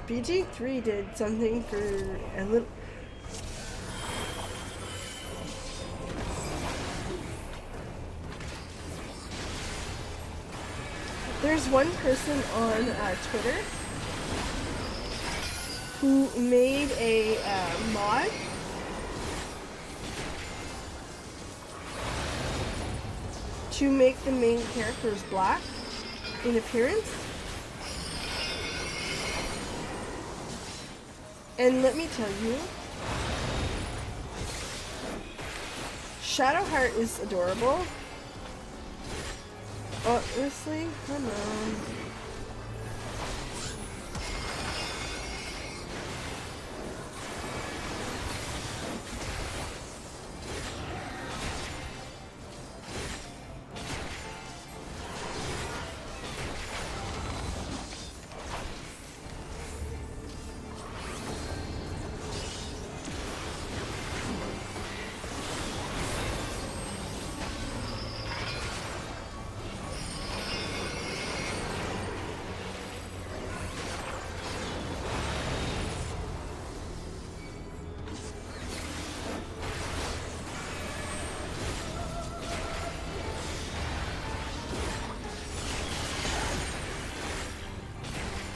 BG3 did something for a little... There's one person on Twitter who made a mod to make the main characters black in appearance. And let me tell you, Shadowheart is adorable. Honestly, come on.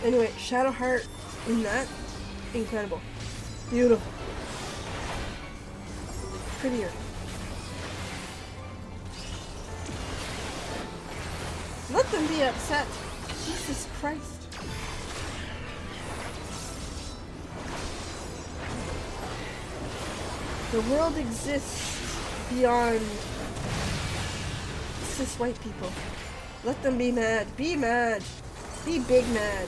Anyway, Shadowheart in that, incredible. Beautiful. Prettier. Let them be upset. Jesus Christ. The world exists beyond cis white people. Let them be mad. Be mad. Be big mad.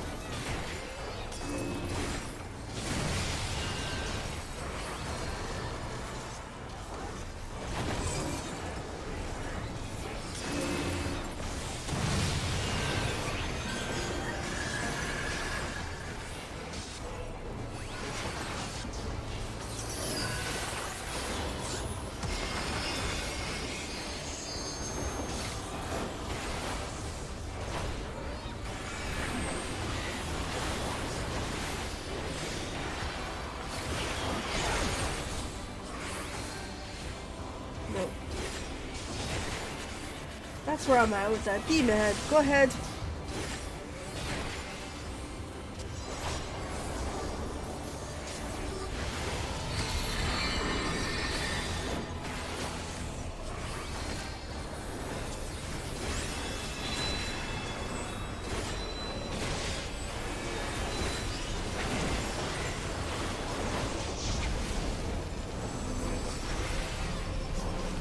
That's where I'm at with that. Be mad. Go ahead.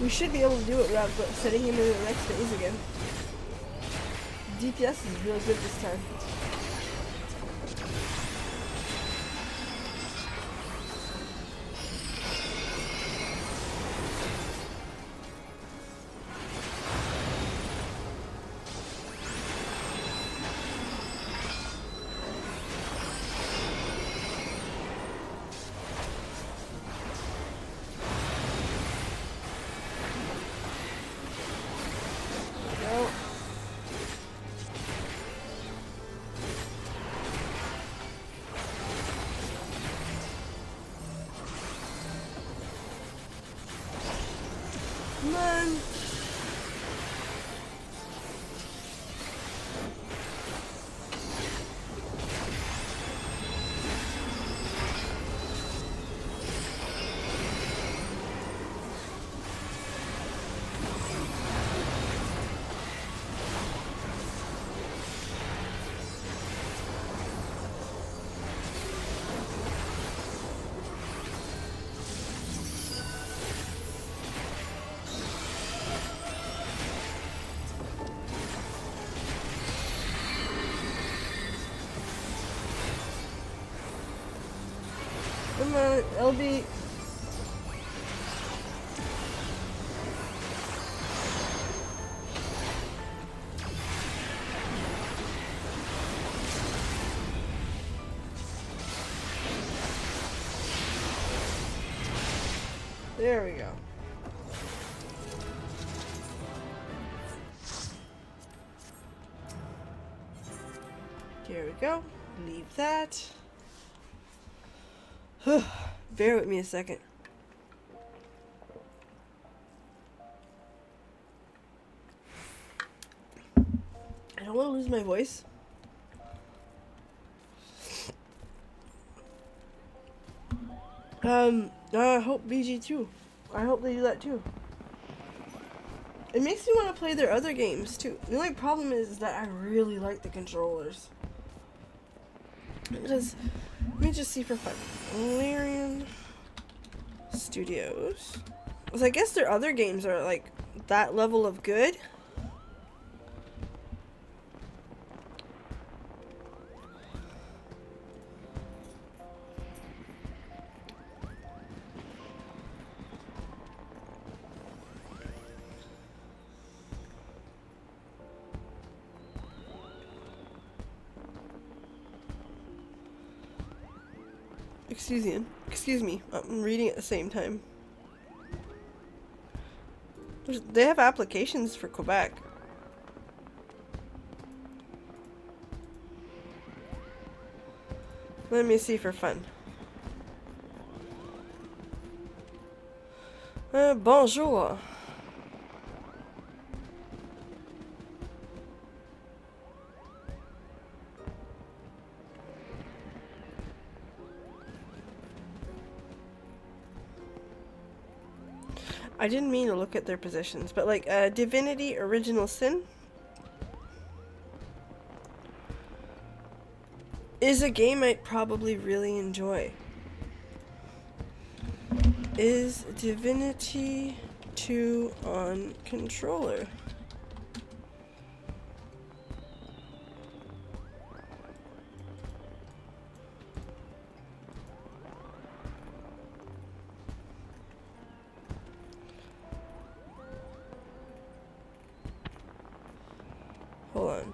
We should be able to do it without setting him in the next phase again. DPS is real good this time. Come on. Come on, LB. There we go. Here we go. Leave that. Bear with me a second. I don't want to lose my voice. I hope BG too. I hope they do that too. It makes me want to play their other games too. The only problem is that I really like the controllers. Let me just see for fun. Larian Studios. So I guess their other games are like that level of good. Excuse me, I'm reading at the same time. They have applications for Quebec. Let me see for fun. Bonjour. I didn't mean to look at their positions, but like Divinity Original Sin is a game I'd probably really enjoy. Is Divinity 2 on controller? Hold on.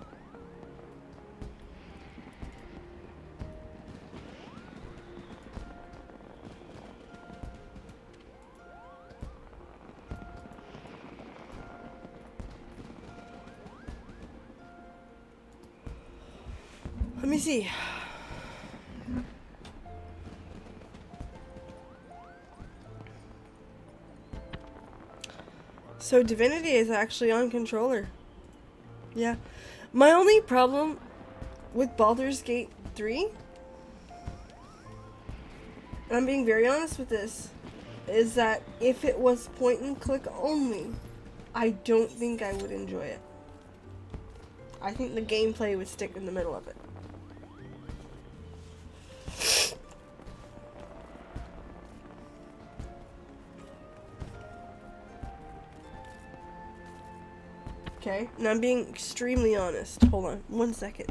Let me see. So Divinity is actually on controller. Yeah. My only problem with Baldur's Gate 3, and I'm being very honest with this, is that if it was point and click only, I don't think I would enjoy it. I think the gameplay would stick in the middle of it. Okay, and I'm being extremely honest. Hold on, 1 second.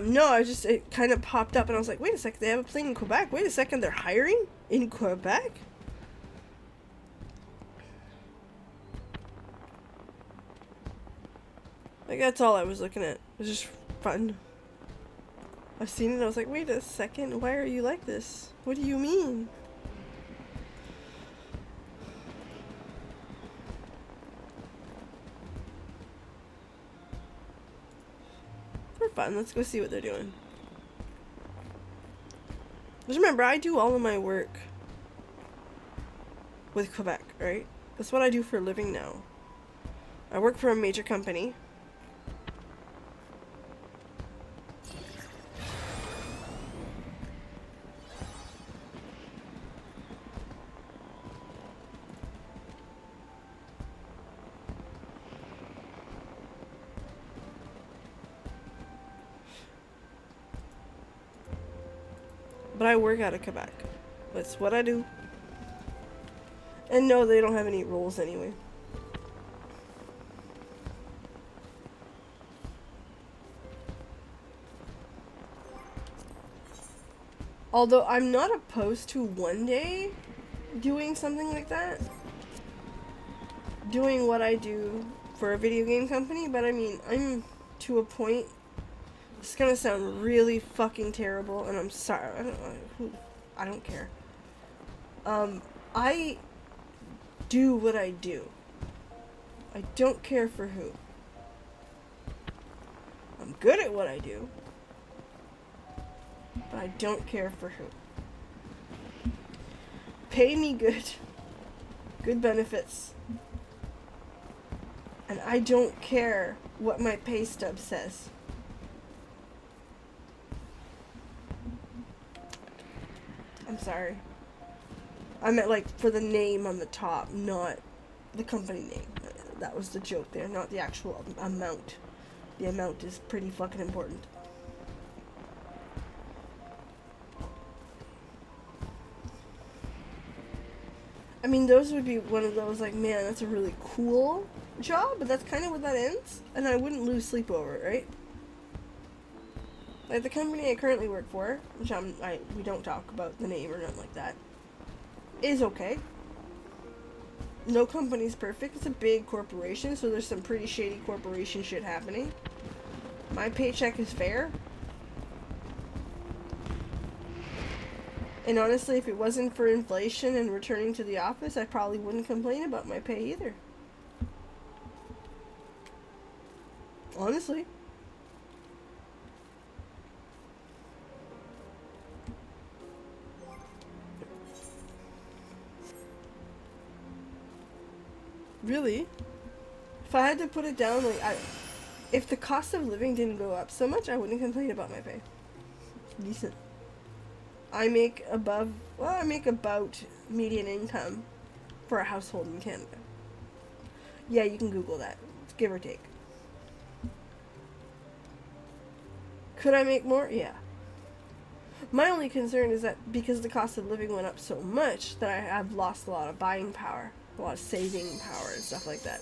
No, it kind of popped up and I was like, wait a second, they have a plane in Quebec? Wait a second, they're hiring in Quebec? Like, that's all I was looking at. It was just fun. I seen it and I was like, wait a second, why are you like this? What do you mean? For fun, let's go see what they're doing. Just remember, I do all of my work with Quebec, right? That's what I do for a living now. I work for a major company. But I work out of Quebec. That's what I do. And no, they don't have any rules anyway. Although I'm not opposed to one day doing something like that. Doing what I do for a video game company, but I mean, I'm to a point. It's gonna sound really fucking terrible, and I'm sorry. I don't care. I do what I do. I don't care for who. I'm good at what I do, but I don't care for who. Pay me good. Good benefits. And I don't care what my pay stub says. I'm sorry. I meant like for the name on the top, not the company name. That was the joke there, not the actual amount. The amount is pretty fucking important. I mean, those would be one of those like, man, that's a really cool job, but that's kind of what that ends, and I wouldn't lose sleep over it, right? Like the company I currently work for, which we don't talk about the name or nothing like that, is okay. No company's perfect. It's a big corporation, so there's some pretty shady corporation shit happening. My paycheck is fair. And honestly, if it wasn't for inflation and returning to the office, I probably wouldn't complain about my pay either. Honestly. Really? If I had to put it down, like, if the cost of living didn't go up so much, I wouldn't complain about my pay. Decent. I make about median income for a household in Canada. Yeah, you can Google that. It's give or take. Could I make more? Yeah. My only concern is that because the cost of living went up so much, that I have lost a lot of buying power, a lot of saving power and stuff like that.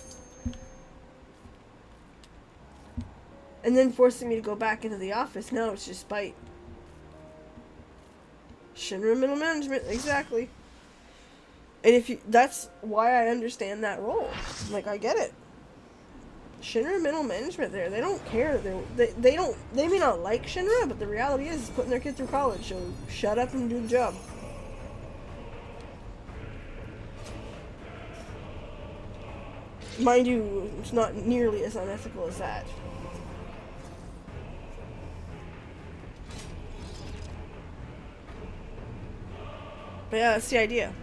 And then forcing me to go back into the office, now it's just spite. Shinra middle management, exactly. And that's why I understand that role. Like, I get it. Shinra middle management there, they don't care. They may not like Shinra, but the reality is putting their kid through college, so shut up and do the job. Mind you, it's not nearly as unethical as that. But yeah, that's the idea.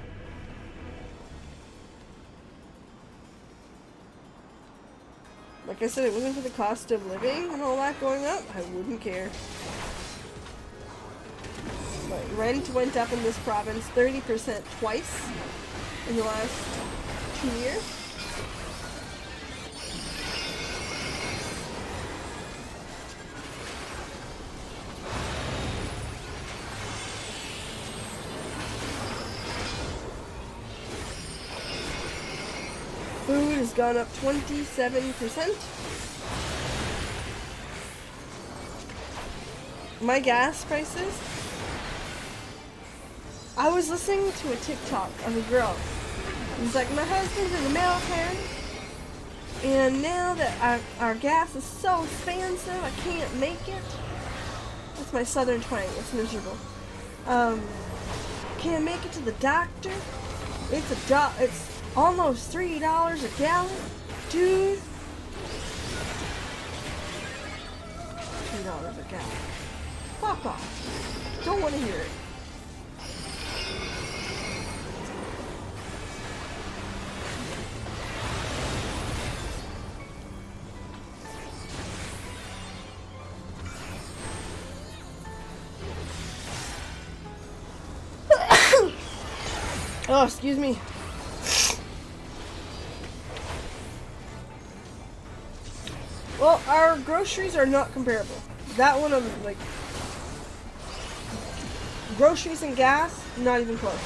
Like I said, it wasn't for the cost of living and all that going up, I wouldn't care. But rent went up in this province 30% twice in the last 2 years. Food has gone up 27%. My gas prices. I was listening to a TikTok of a girl. It's like, my husband's in the military, and now that our gas is so expensive, I can't make it. That's my southern twang. It's miserable. Can't make it to the doctor. It's almost $3 a gallon, dude. $3 a gallon. Fuck off. Don't want to hear it. Oh, excuse me. Well, our groceries are not comparable. That one of like groceries and gas, not even close.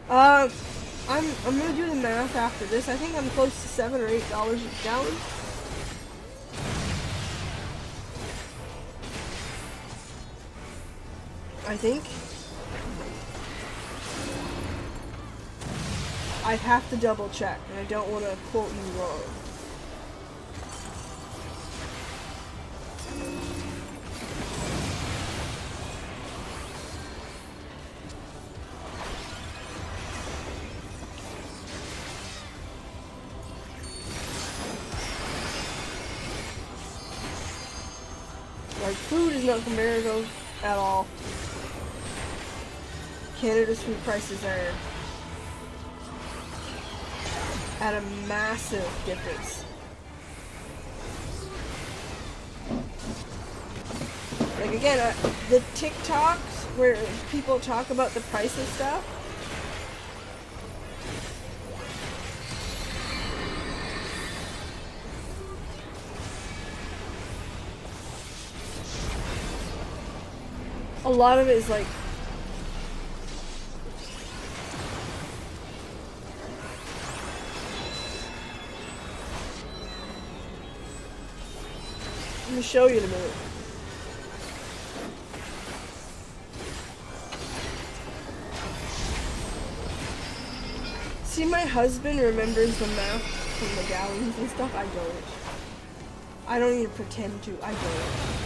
I'm gonna do the math after this. I think I'm close to $7 or $8 a gallon. I think. I'd have to double check, and I don't want to quote you wrong. Like, food is not comparable at all. Canada's food prices are at a massive difference. Like, again, the TikToks where people talk about the price of stuff, a lot of it is like, let me show you in a minute. See, my husband remembers the math from the gallons and stuff. I don't. I don't even pretend to. I don't.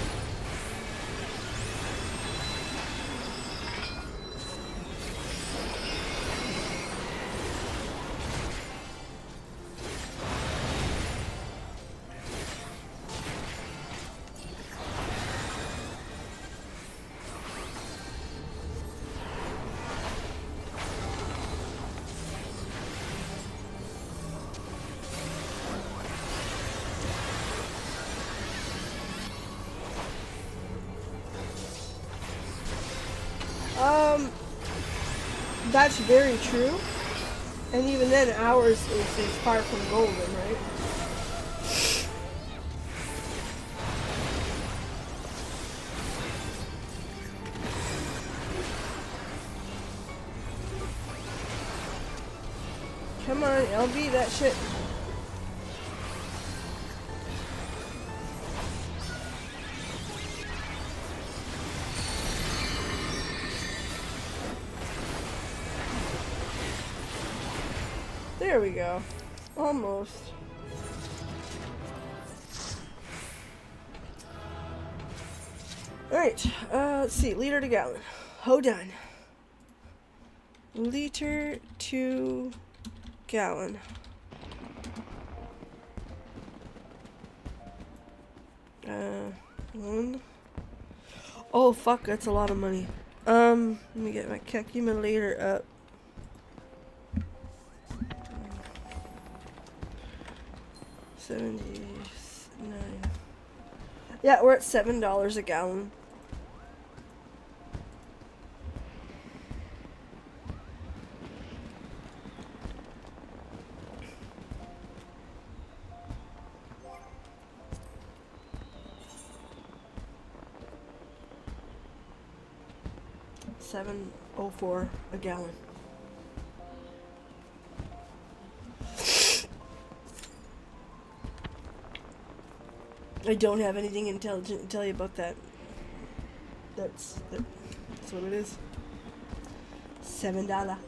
That's very true. And even then, ours is far from golden, right? Come on, LB, that shit. There we go. Almost. Alright, let's see. Liter to gallon. Hold on. Liter to gallon. One. Oh fuck, that's a lot of money. Let me get my calculator up. $79. Yeah, we're at $7 a gallon. $7.04 a gallon. I don't have anything intelligent to tell you about that. That's what it is. $7.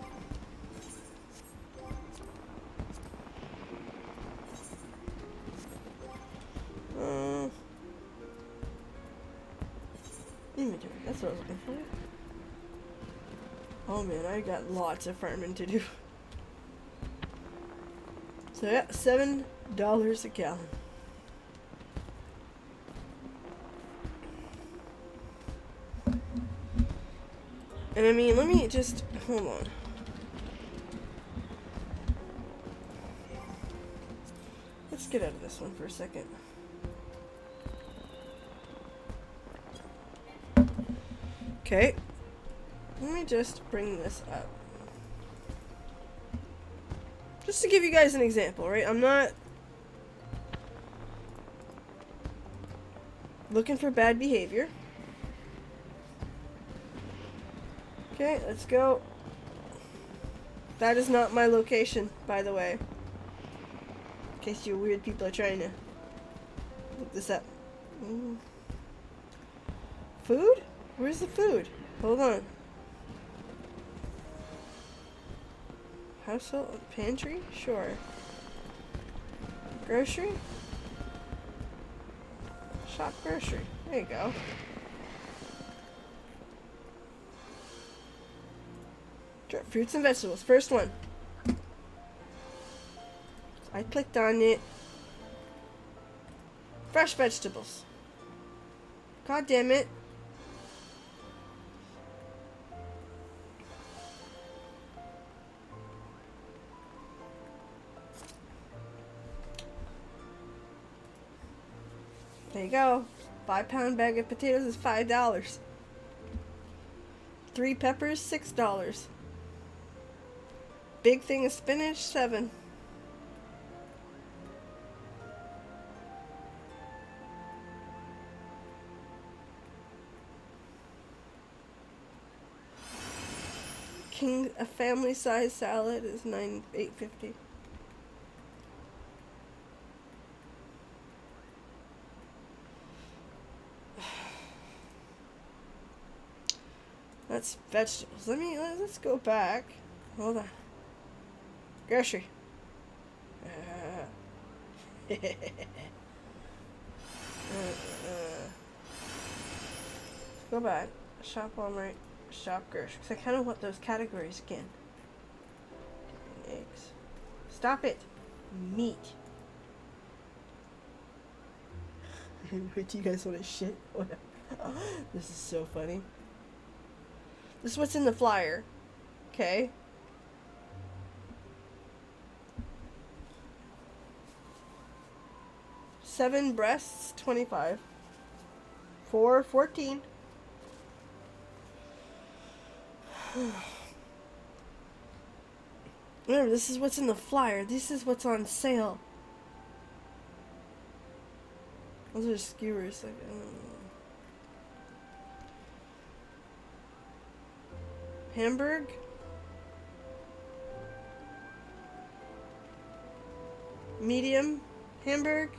Inventory. That's what I was looking for. Oh man, I got lots of farming to do. So yeah, $7 a gallon. And I mean, let me just hold on. Let's get out of this one for a second. Okay. Let me just bring this up. Just to give you guys an example, right? I'm not looking for bad behavior. Okay, let's go. That is not my location, by the way. In case you weird people are trying to look this up. Food? Where's the food? Hold on. Household pantry? Sure. Grocery? Shop grocery. There you go. Fruits and vegetables. First one. I clicked on it. Fresh vegetables. God damn it. There you go. 5-pound bag of potatoes is $5. 3 peppers, $6. Big thing of spinach, $7. A family size salad is $8.50. That's vegetables. Let's go back. Hold on. Grocery. Go back. Shop Walmart. Shop grocery. Because I kind of want those categories again. Eggs. Stop it. Meat. Do you guys want to shit? This is so funny. This is what's in the flyer. Okay. Seven breasts, 25. 4, 14. Remember, this is what's in the flyer. This is what's on sale. Those are skewers. Like, Hamburg. Medium Hamburg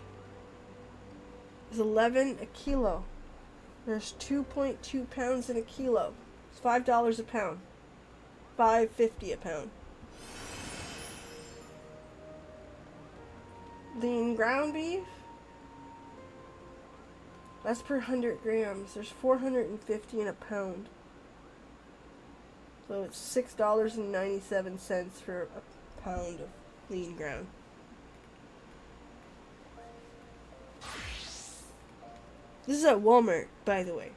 is 11 a kilo. There's 2.2 pounds in a kilo. It's $5 a pound. $5.50 a pound. Lean ground beef. That's per 100 grams. There's 450 in a pound. So it's $6.97 for a pound of lean ground. This is at Walmart, by the way.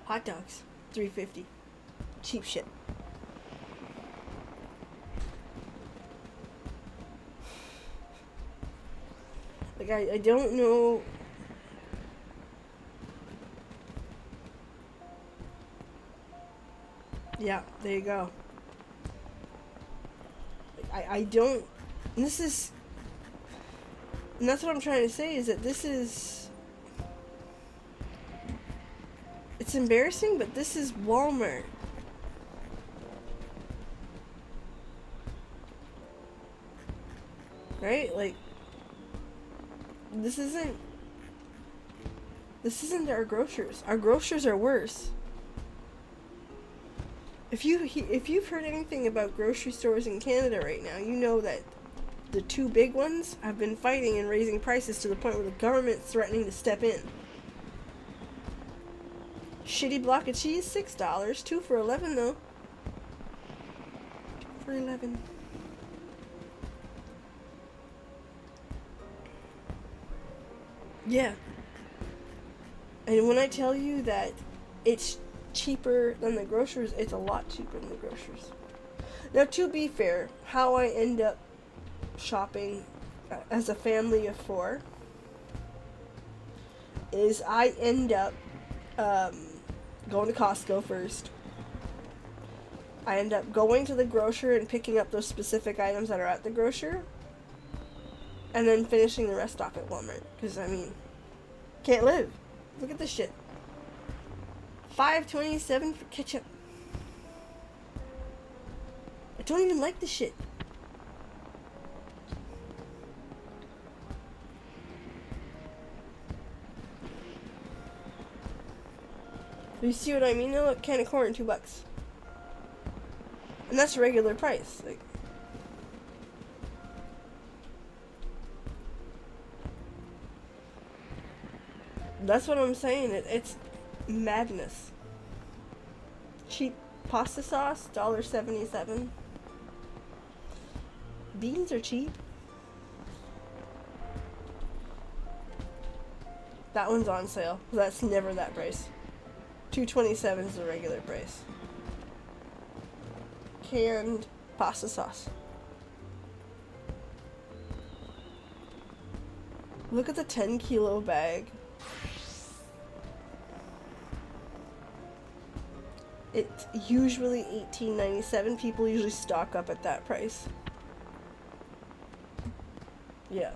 Hot dogs, $3.50. Cheap shit. Like, I don't know. Yeah, there you go. I don't. This is. And that's what I'm trying to say, is that this is. It's embarrassing, but this is Walmart. Right? Like, this isn't our grocers. Our grocers are worse. If you've heard anything about grocery stores in Canada right now, you know that the two big ones have been fighting and raising prices to the point where the government's threatening to step in. Shitty block of cheese, $6. 2 for $11 though. 2 for $11. Yeah. And when I tell you that it's cheaper than the grocers, it's a lot cheaper than the grocers. Now, to be fair, how I end up shopping as a family of 4 is I end up going to Costco first. I end up going to the grocer and picking up those specific items that are at the grocer, and then finishing the rest off at Walmart. Because, I mean, can't live. Look at this shit. $5.27 for ketchup. I don't even like this shit. You see what I mean? Now look, can of corn, $2. And that's a regular price. Like, that's what I'm saying. It's madness. Cheap pasta sauce, $1.77. Beans are cheap. That one's on sale. That's never that price. $2.27 is the regular price. Canned pasta sauce. Look at the 10-kilo bag. It's usually $18.97. People usually stock up at that price. Yeah.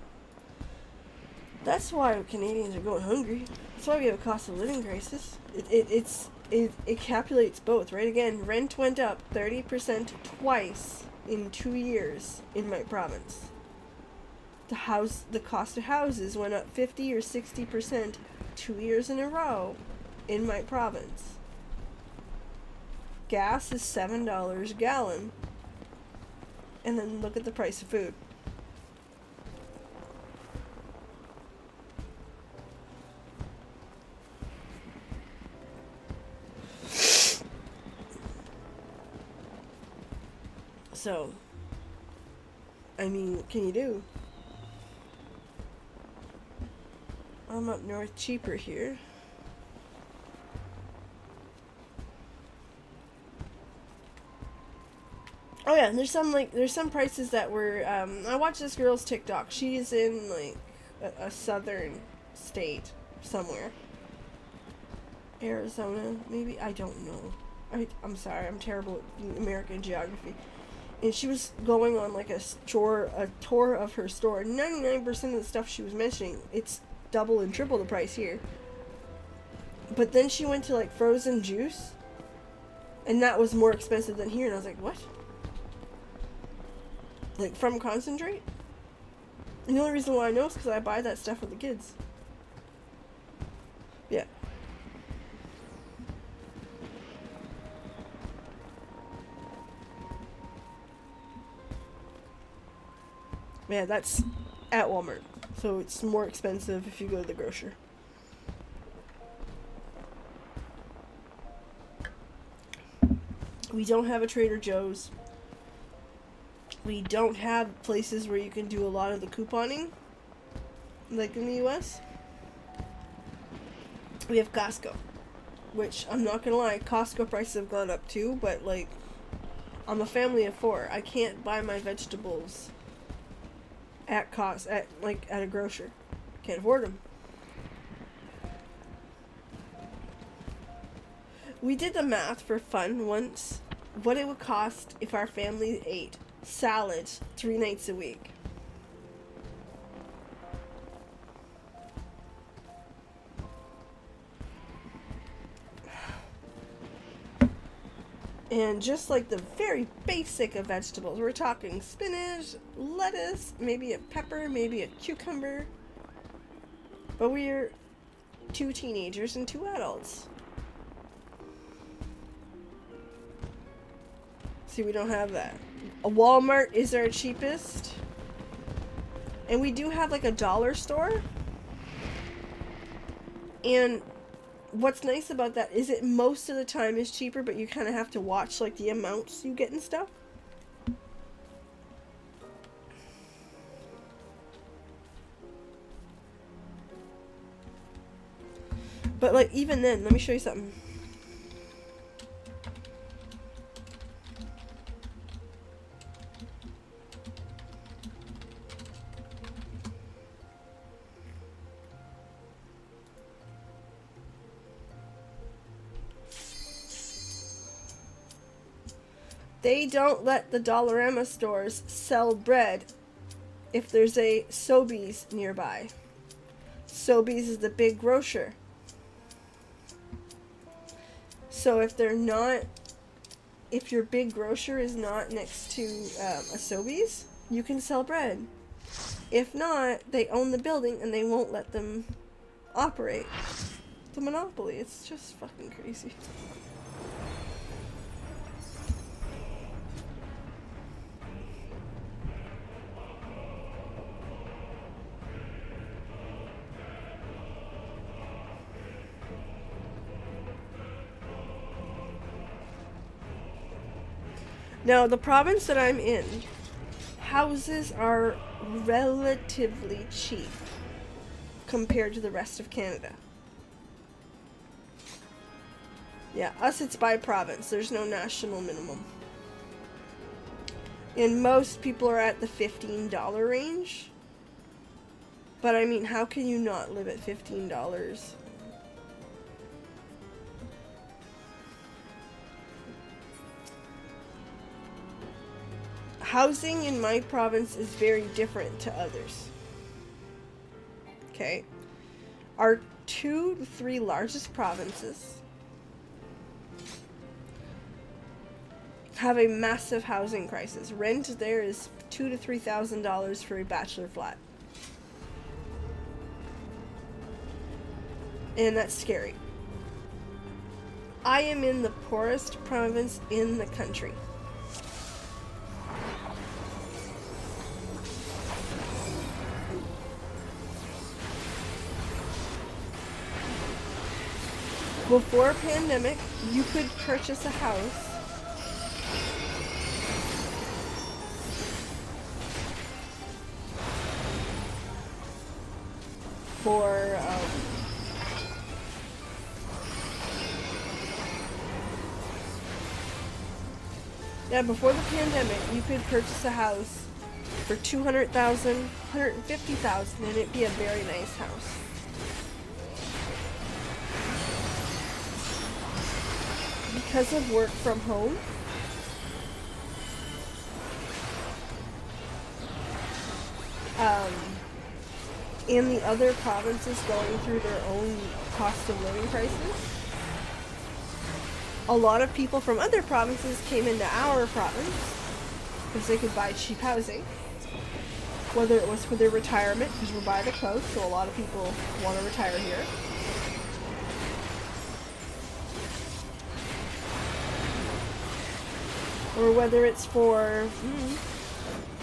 That's why Canadians are going hungry. That's why we have a cost of living crisis. It calculates both, right? Again, rent went up 30% twice in 2 years in my province. The cost of houses went up 50 or 60% 2 years in a row in my province. Gas is $7 a gallon. And then look at the price of food. So, I mean, what can you do? I'm up north, cheaper here. Oh yeah, there's some prices that were, I watched this girl's TikTok. She's in, like, a southern state somewhere. Arizona, maybe? I don't know. I'm sorry, I'm terrible at American geography. And she was going on, like, a tour of her store. 99% of the stuff she was mentioning, it's double and triple the price here. But then she went to, like, frozen juice, and that was more expensive than here. And I was like, what? Like, from concentrate? And the only reason why I know is because I buy that stuff for the kids. Yeah. Yeah, that's at Walmart. So it's more expensive if you go to the grocer. We don't have a Trader Joe's. We don't have places where you can do a lot of the couponing, like in the US. We have Costco, which I'm not gonna lie, Costco prices have gone up too, but like, I'm a family of 4. I can't buy my vegetables at a grocer. Can't afford them. We did the math for fun once. What it would cost if our family ate salads 3 nights a week. And just like the very basic of vegetables, we're talking spinach, lettuce, maybe a pepper, maybe a cucumber. But we're 2 teenagers and 2 adults. See, we don't have that. A Walmart is our cheapest. And we do have like a dollar store. And what's nice about that is it most of the time is cheaper, but you kind of have to watch like the amounts you get and stuff. But like even then, let me show you something. They don't let the Dollarama stores sell bread if there's a Sobeys nearby. Sobeys is the big grocer. So if your big grocer is not next to a Sobeys, you can sell bread. If not, they own the building and they won't let them operate. It's a monopoly. It's just fucking crazy. Now, the province that I'm in, houses are relatively cheap compared to the rest of Canada. Yeah, us it's by province. There's no national minimum. And most people are at the $15 range. But I mean, how can you not live at $15? Housing in my province is very different to others. Okay. Our 2 to 3 largest provinces have a massive housing crisis. Rent there is $2,000 to $3,000 for a bachelor flat. And that's scary. I am in the poorest province in the country. Before pandemic, you could purchase a house for before the pandemic, you could purchase a house for $200,000, $150,000, and it'd be a very nice house. Because of work from home, and the other provinces going through their own cost of living crisis, a lot of people from other provinces came into our province because they could buy cheap housing, whether it was for their retirement, because we're by the coast, so a lot of people want to retire here. Or whether it's for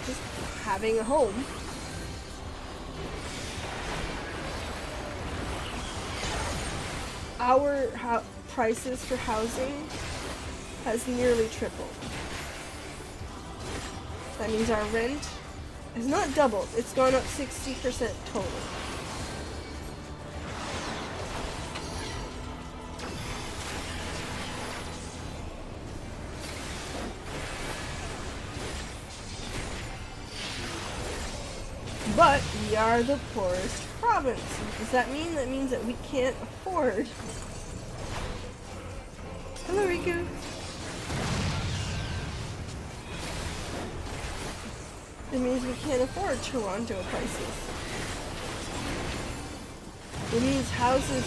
just having a home. Our prices for housing has nearly tripled. That means our rent has not doubled, it's gone up 60% total. But we are the poorest province. What does that mean? That means that we can't afford. Hello, Riku. It means we can't afford Toronto prices. It means houses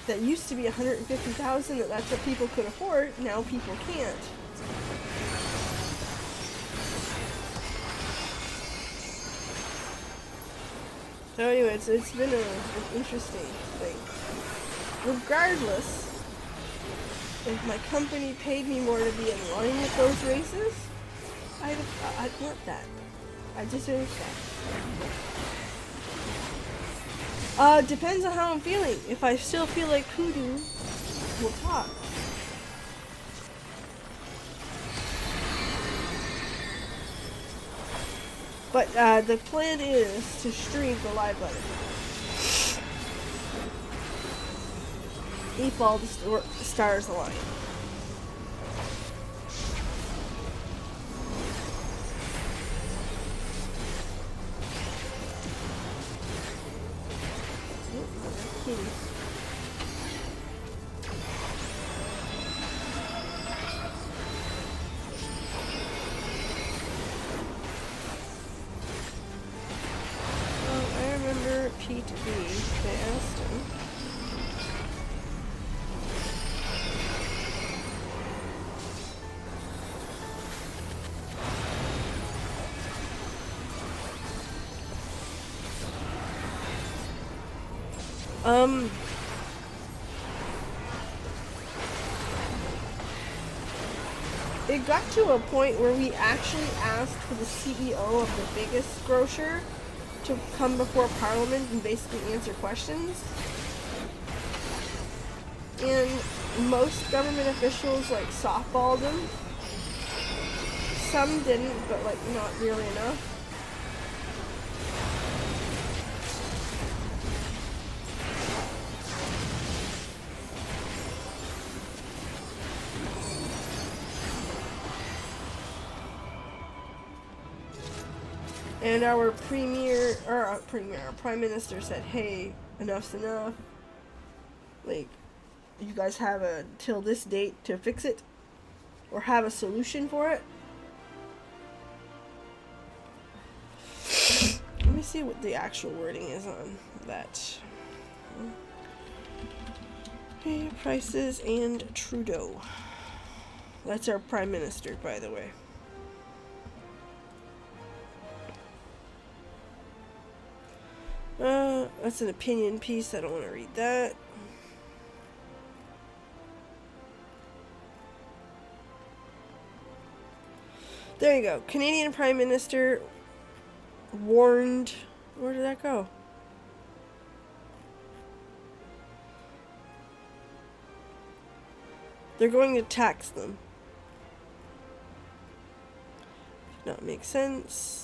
that used to be $150,000, that's what people could afford, now people can't. So anyway, it's been an interesting thing. Regardless, if my company paid me more to be in line with those races, I'd want that. I deserve that. Depends on how I'm feeling. If I still feel like hoodoo, we'll talk. But the plan is to stream the live letter. If all the stars align. Pete B. They asked him. It got to a point where we actually asked for the CEO of the biggest grocer to come before Parliament and basically answer questions. And most government officials like softballed him. Some didn't, but like not really enough. And our prime minister said, hey, enough's enough. Like, you guys have till this date to fix it. Or have a solution for it. Let me see what the actual wording is on that. Hey, prices and Trudeau. That's our prime minister, by the way. That's an opinion piece. I don't want to read that. There you go. Canadian Prime Minister warned... Where did that go? They're going to tax them. Does not make sense.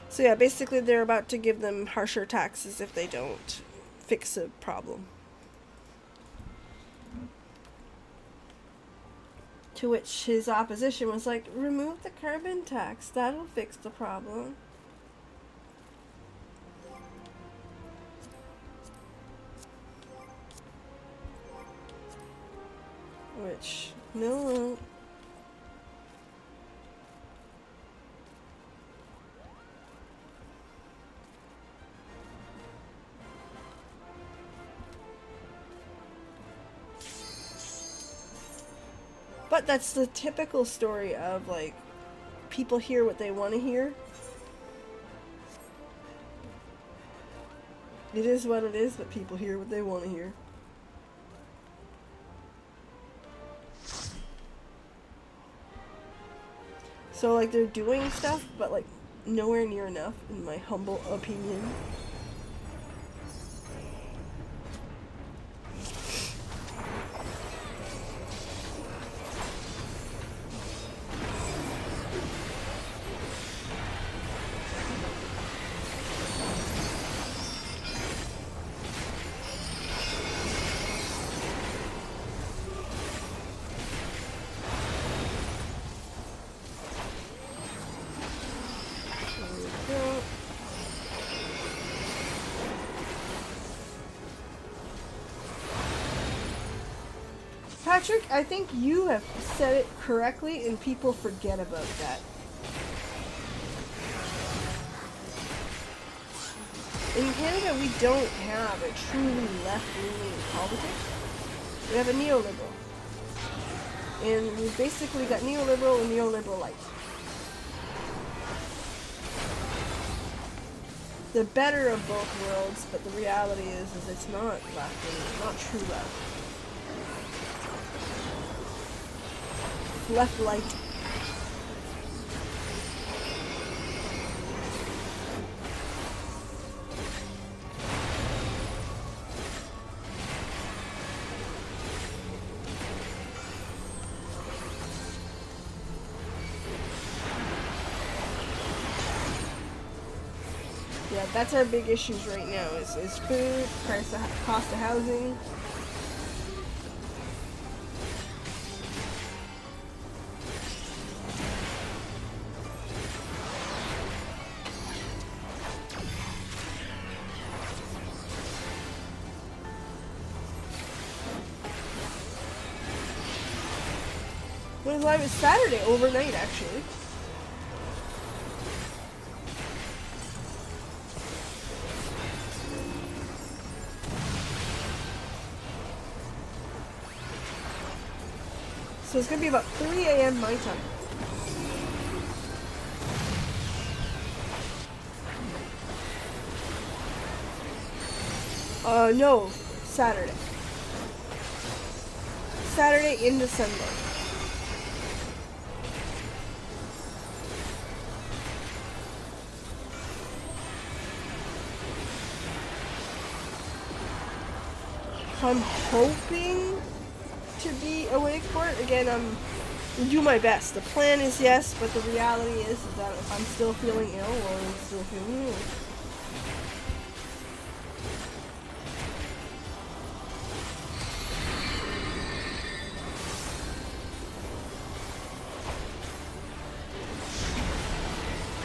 So yeah, basically they're about to give them harsher taxes if they don't fix a problem. To which his opposition was like, remove the carbon tax, that'll fix the problem. Which, no. But that's the typical story of, like, people hear what they want to hear. It is what it is, but people hear what they want to hear. So like they're doing stuff, but like nowhere near enough, in my humble opinion. Patrick, I think you have said it correctly and people forget about that. In Canada, we don't have a truly left-leaning politics. We have a neoliberal. And we've basically got neoliberal and neoliberal light. The better of both worlds, but the reality is it's not left-leaning, not true left. Left light. Yeah, that's our big issues right now is food, cost of housing. It was live Saturday, overnight actually. So it's gonna be about 3 a.m. my time. No, Saturday. Saturday into Sunday. I'm hoping to be awake for it. Again, I'm do my best. The plan is yes, but the reality is that if I'm still feeling ill, well, I'm still feeling ill.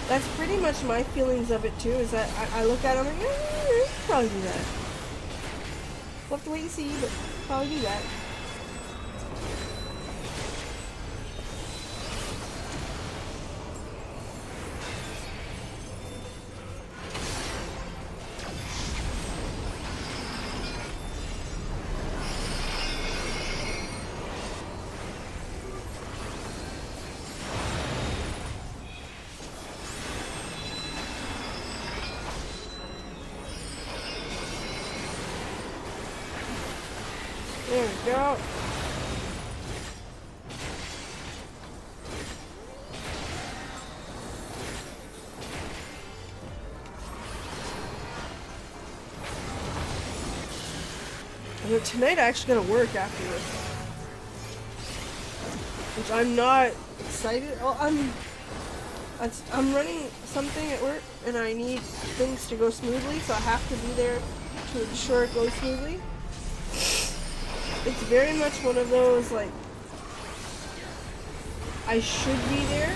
That's pretty much my feelings of it too, is that I look at it and I'm like, probably do that. We'll have to wait and see, but probably do that. There we go. And tonight I actually gotta work after this, which I'm not excited. Oh, I'm running something at work, and I need things to go smoothly, so I have to be there to ensure it goes smoothly. It's very much one of those, like, I should be there.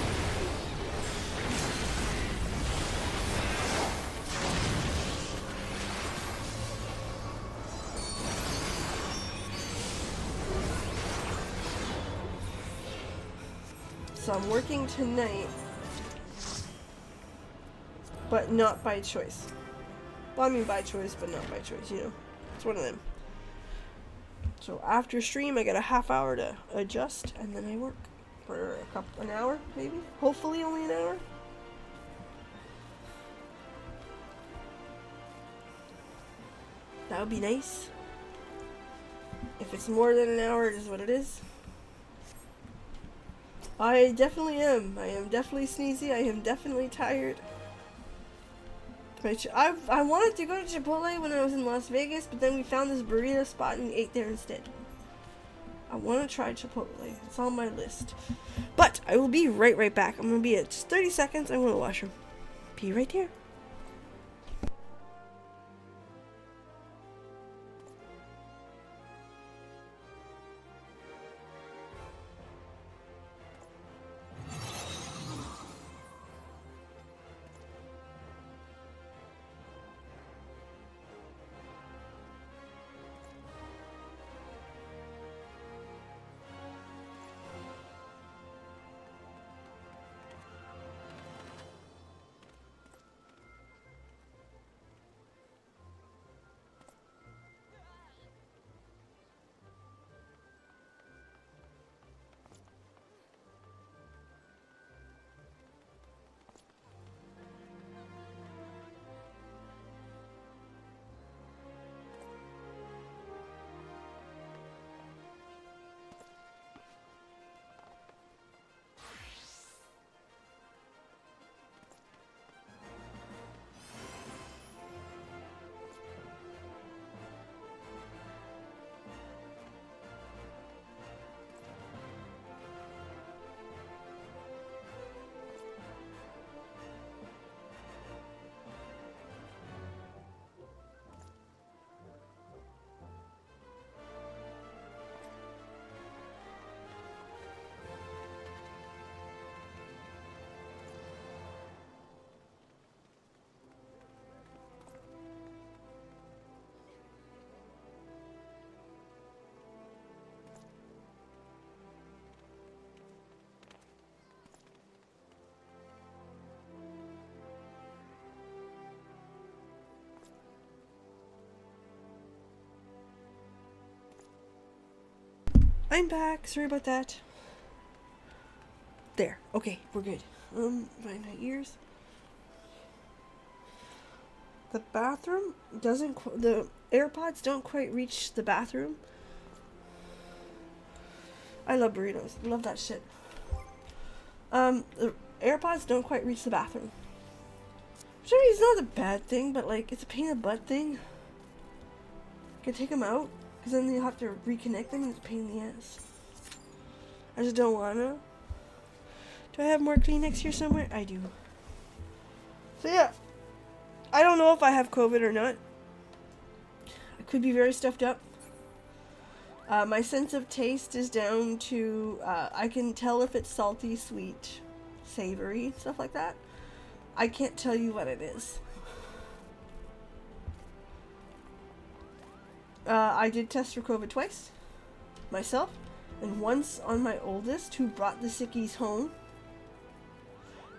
So I'm working tonight, but not by choice. Well, I mean by choice, but not by choice, you know. It's one of them. So after stream, I get a half hour to adjust, and then I work for an hour, maybe. Hopefully only an hour. That would be nice. If it's more than an hour, it is what it is. I definitely am. I am definitely sneezy. I am definitely tired. I wanted to go to Chipotle when I was in Las Vegas, but then we found this burrito spot and we ate there instead. I want to try Chipotle. It's on my list. But I will be right back. I'm going to be at just 30 seconds. I'm going to the washroom. Be right there. I'm back. Sorry about that. There. Okay, we're good. Find my ears. The bathroom doesn't. The AirPods don't quite reach the bathroom. I love burritos. Love that shit. The AirPods don't quite reach the bathroom. Which I mean, it's not a bad thing, but like, it's a pain in the butt thing. I can take them out, because then you'll have to reconnect them, and it's a pain in the ass. I just don't wanna. Do I have more Kleenex here somewhere? I do. So yeah, I don't know if I have COVID or not. I could be very stuffed up. My sense of taste is down to, I can tell if it's salty, sweet, savory, stuff like that. I can't tell you what it is. I did test for COVID twice, myself, and once on my oldest, who brought the sickies home.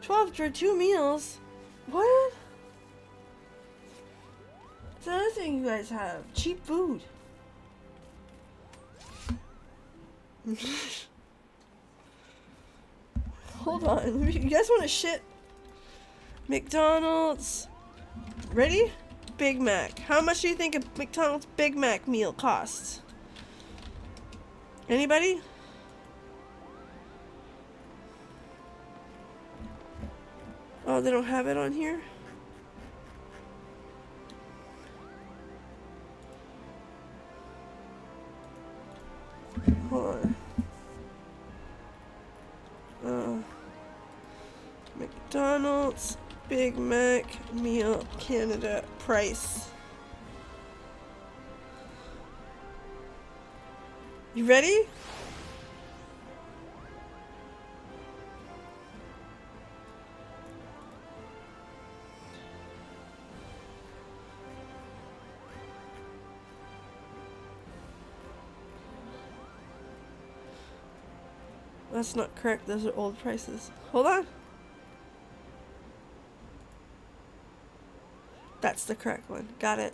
12 for 2 meals? What? It's another thing you guys have. Cheap food. Hold on. You guys want to shit? McDonald's. Ready? Big Mac. How much do you think a McDonald's Big Mac meal costs? Anybody? Oh, they don't have it on here? Hold on. McDonald's Big Mac meal Canada price. You ready? That's not correct. Those are old prices. Hold on. That's the correct one. Got it.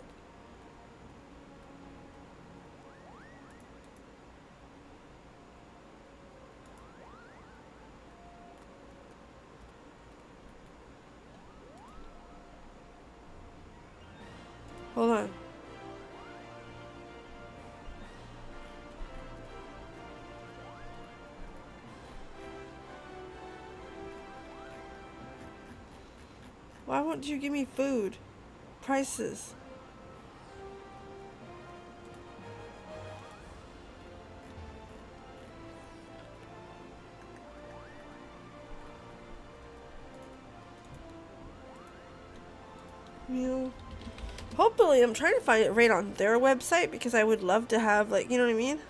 Hold on. won't you give me food? Prices. Meal. Hopefully, I'm trying to find it right on their website because I would love to have, like, you know what I mean?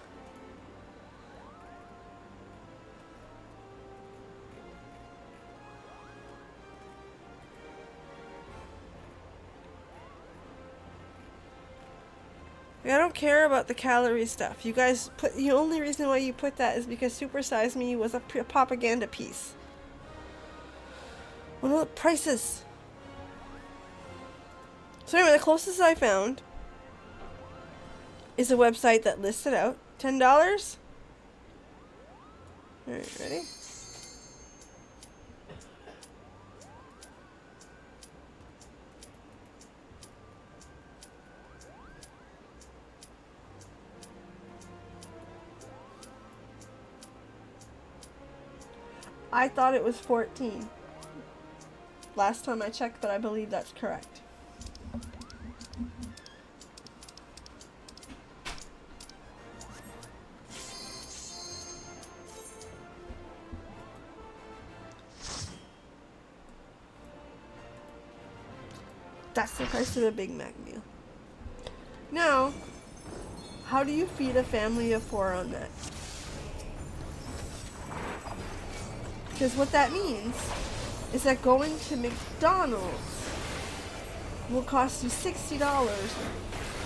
I don't care about the calorie stuff. You guys put, the only reason why you put that is because Super Size Me was a propaganda piece. What are the prices? So anyway, the closest I found is a website that lists it out. $10? Alright, ready? I thought it was 14. Last time I checked, but I believe that's correct. That's the price of a Big Mac meal. Now, how do you feed a family of 4 on that? Because what that means is that going to McDonald's will cost you $60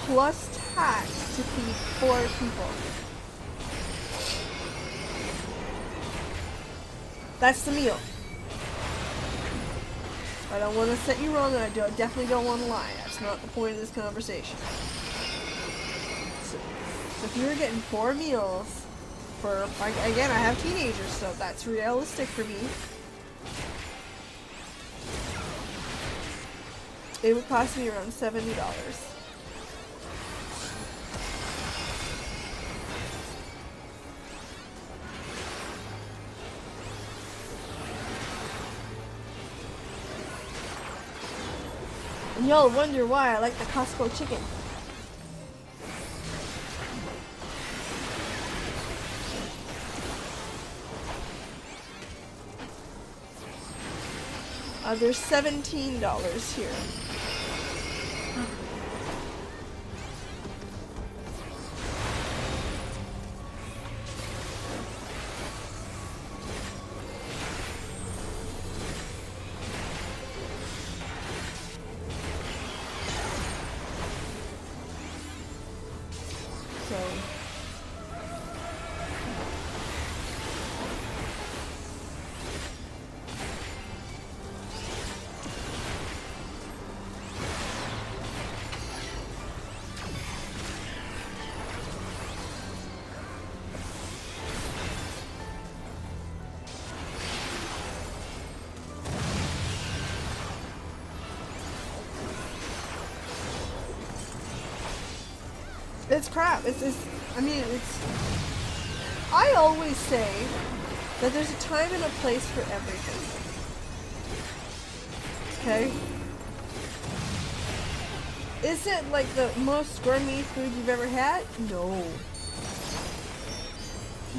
plus tax to feed 4 people. That's the meal. I don't want to set you wrong, and I definitely don't want to lie. That's not the point of this conversation. So if you're getting 4 meals for, again, I have teenagers, so that's realistic for me. It would cost me around $70. And y'all wonder why I like the Costco chicken. There's $17 here. It's crap. I always say that there's a time and a place for everything. Okay? Is it like the most gourmet food you've ever had? No.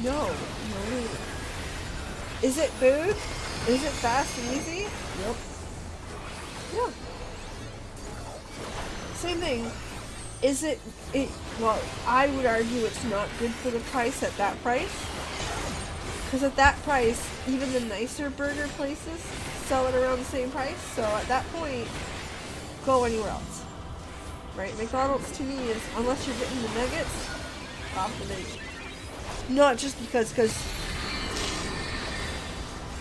No. No. Is it food? Is it fast and easy? Nope. Yeah. Same thing. Is it, well, I would argue it's not good for the price at that price. Because at that price, even the nicer burger places sell it around the same price. So at that point, go anywhere else. Right? McDonald's to me is, unless you're getting the nuggets, off the menu. Not just because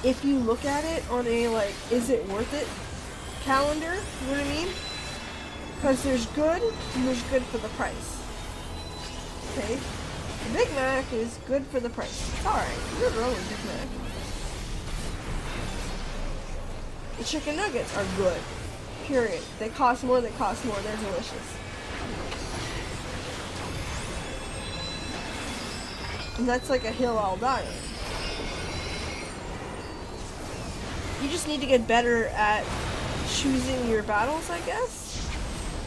if you look at it on a, like, is it worth it calendar, you know what I mean? Because there's good, and there's good for the price. Okay? The Big Mac is good for the price. It's alright. You're wrong with Big Mac. The chicken nuggets are good. Period. They cost more, They're delicious. And that's like a hill I'll die on. You just need to get better at choosing your battles, I guess,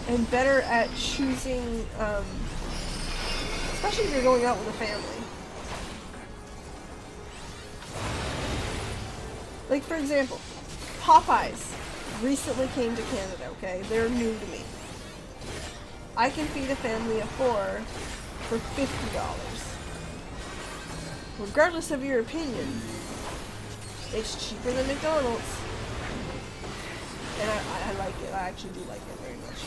and better at choosing, especially if you're going out with a family. Like, for example, Popeyes recently came to Canada, okay? They're new to me. I can feed a family of 4 for $50. Regardless of your opinion, it's cheaper than McDonald's. And I like it. I actually do like it very much.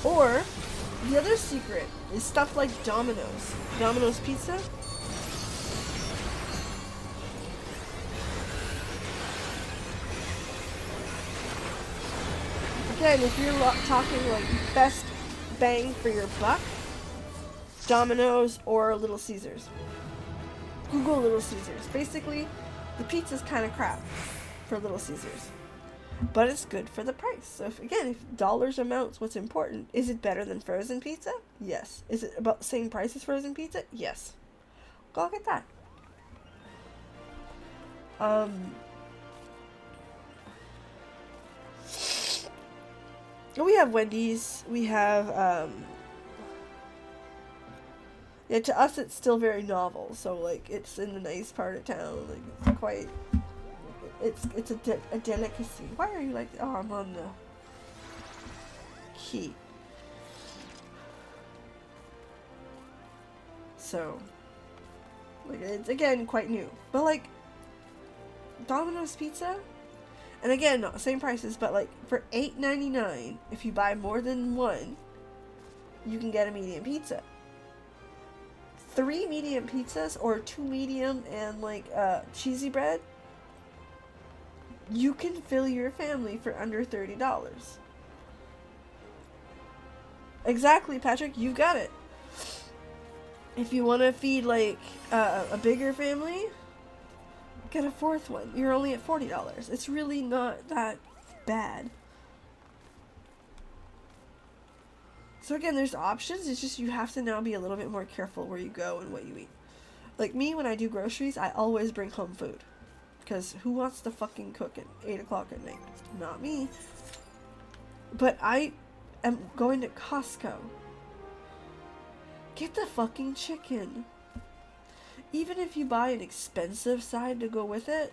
Or, the other secret is stuff like Domino's. Domino's Pizza. Again, if you're talking like best bang for your buck, Domino's or Little Caesars. Google Little Caesars. Basically, the pizza's kind of crap for Little Caesars, but it's good for the price. So if dollars amounts what's important, is it better than frozen pizza? Yes. Is it about the same price as frozen pizza? Yes. Go get that. We have Wendy's. We have yeah, to us it's still very novel. So like it's in a nice part of town. Like it's quite. It's a delicacy. Why are you like? Oh, I'm on the key. So, like it's again quite new, but like Domino's Pizza, and again not same prices, but like for $8.99, if you buy more than one, you can get a medium pizza. 3 medium pizzas or 2 medium and like cheesy bread. You can fill your family for under $30. Exactly, Patrick, you got it. If you want to feed like a bigger family, get a 4th one. You're only at $40. It's really not that bad. So again, there's options. It's just you have to now be a little bit more careful where you go and what you eat. Like me, when I do groceries, I always bring home food. Because who wants to fucking cook at 8 o'clock at night? Not me. But I am going to Costco. Get the fucking chicken. Even if you buy an expensive side to go with it,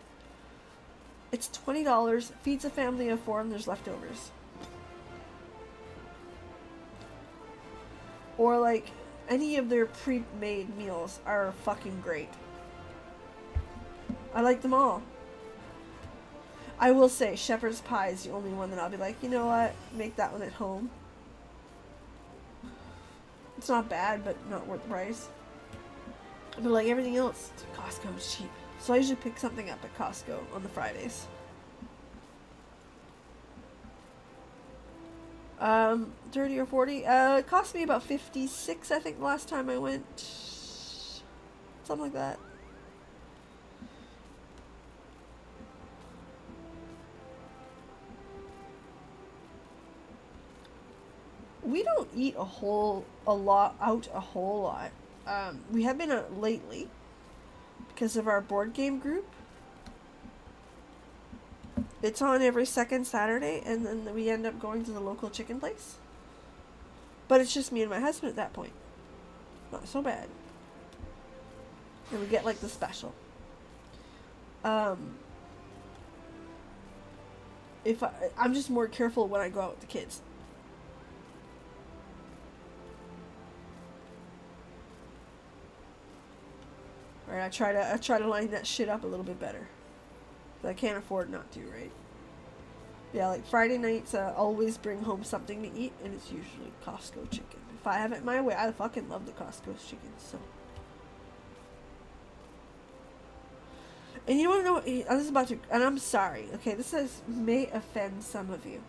it's $20, feeds a family of 4, and there's leftovers. Or like, any of their pre-made meals are fucking great. I like them all. I will say, shepherd's pie is the only one that I'll be like, you know what, make that one at home. It's not bad, but not worth the price. But like everything else, Costco is cheap. So I usually pick something up at Costco on the Fridays. 30 or 40. It cost me about 56, I think, the last time I went. Something like that. We don't eat a whole lot. We have been lately because of our board game group. It's on every second Saturday, and then we end up going to the local chicken place. But it's just me and my husband at that point. Not so bad. And we get like the special. I'm just more careful when I go out with the kids. Right, I try to line that shit up a little bit better. But I can't afford not to, right? Yeah, like Friday nights, I always bring home something to eat, and it's usually Costco chicken. If I have it my way, I fucking love the Costco chicken, so. And you wanna know what, I was about to, and I'm sorry, okay, may offend some of you.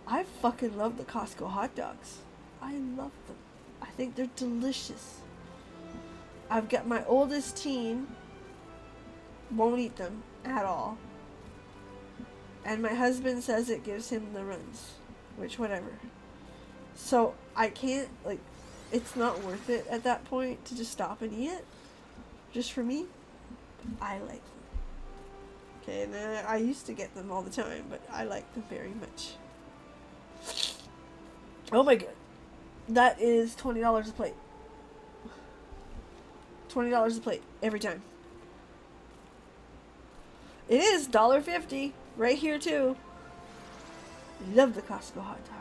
I fucking love the Costco hot dogs. I love them. I think they're delicious. I've got my oldest teen, won't eat them at all. And my husband says it gives him the runs. Which, whatever. So, I can't, like, it's not worth it at that point to just stop and eat it. Just for me. I like them. Okay, and I used to get them all the time, but I like them very much. Oh my god. That is $20 a plate. $20 a plate every time. It is $1.50 right here too. Love the Costco hot dogs.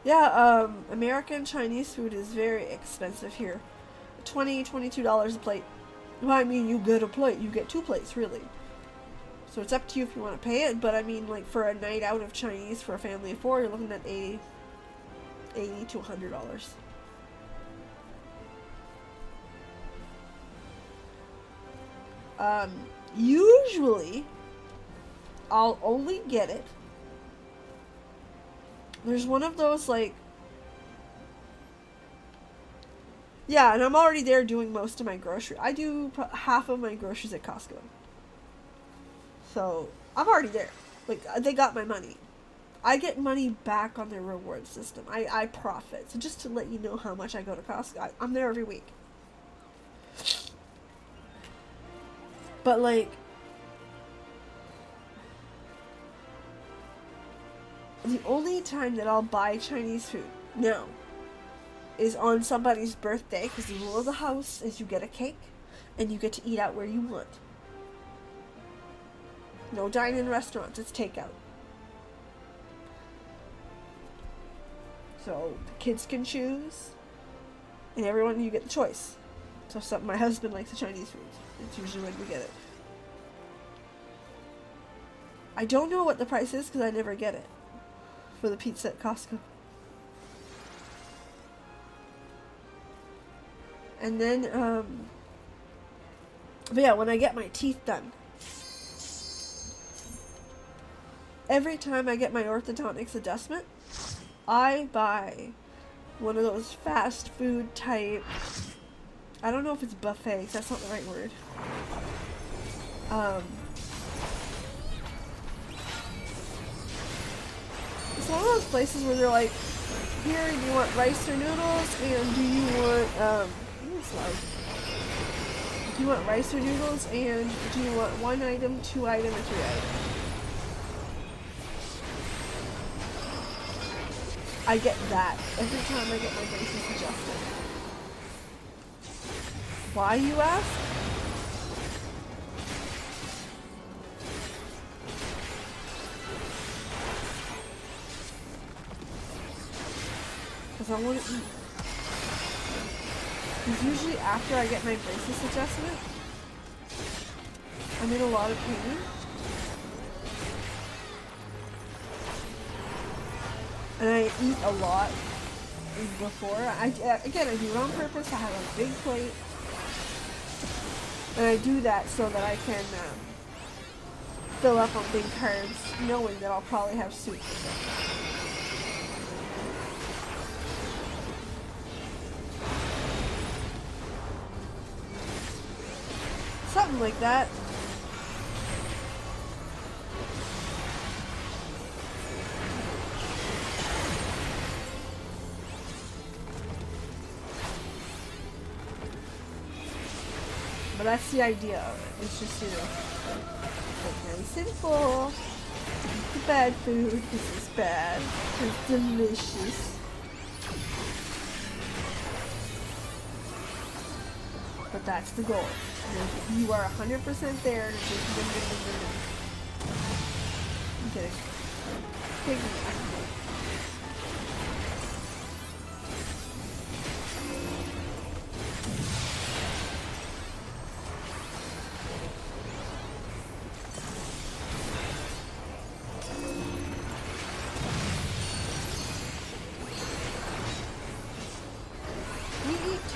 Yeah, American Chinese food is very expensive here. $22 a plate. Well, I mean, you get a plate, you get 2 plates, really. So it's up to you if you want to pay it, but I mean, like, for a night out of Chinese for a family of 4, you're looking at $80 to $100. Usually, I'll only get it. There's one of those, like, yeah, and I'm already there doing most of my grocery. I do half of my groceries at Costco. So, I'm already there. Like, they got my money. I get money back on their reward system. I profit. So, just to let you know how much I go to Costco, I'm there every week. But, like, the only time that I'll buy Chinese food now is on somebody's birthday, because the rule of the house is you get a cake and you get to eat out where you want. No dine-in restaurants, it's takeout. So the kids can choose, and everyone, you get the choice. So my husband likes the Chinese food. It's usually when we get it. I don't know what the price is because I never get it for the pizza at Costco. And then, but yeah, when I get my teeth done, every time I get my orthodontics adjustment, I buy one of those fast food type, I don't know if it's buffet, 'cause that's not the right word. It's one of those places where they're like, here, do you want rice or noodles, and do you want, do you want rice or noodles, and do you want 1 item, 2 item, or 3 item? I get that every time I get my braces adjusted. Why, you ask? Because I want to eat. Because usually after I get my braces adjustment, I'm in a lot of pain. And I eat a lot before. Again, I do it on purpose. I have a big plate. And I do that so that I can fill up on big carbs, knowing that I'll probably have soup or something. Something like that. But that's the idea of it. It's just, you know, like nice and full. Eat the bad food because it's bad. It's delicious. But that's the goal. And you are 100% there to just I'm kidding. Take me.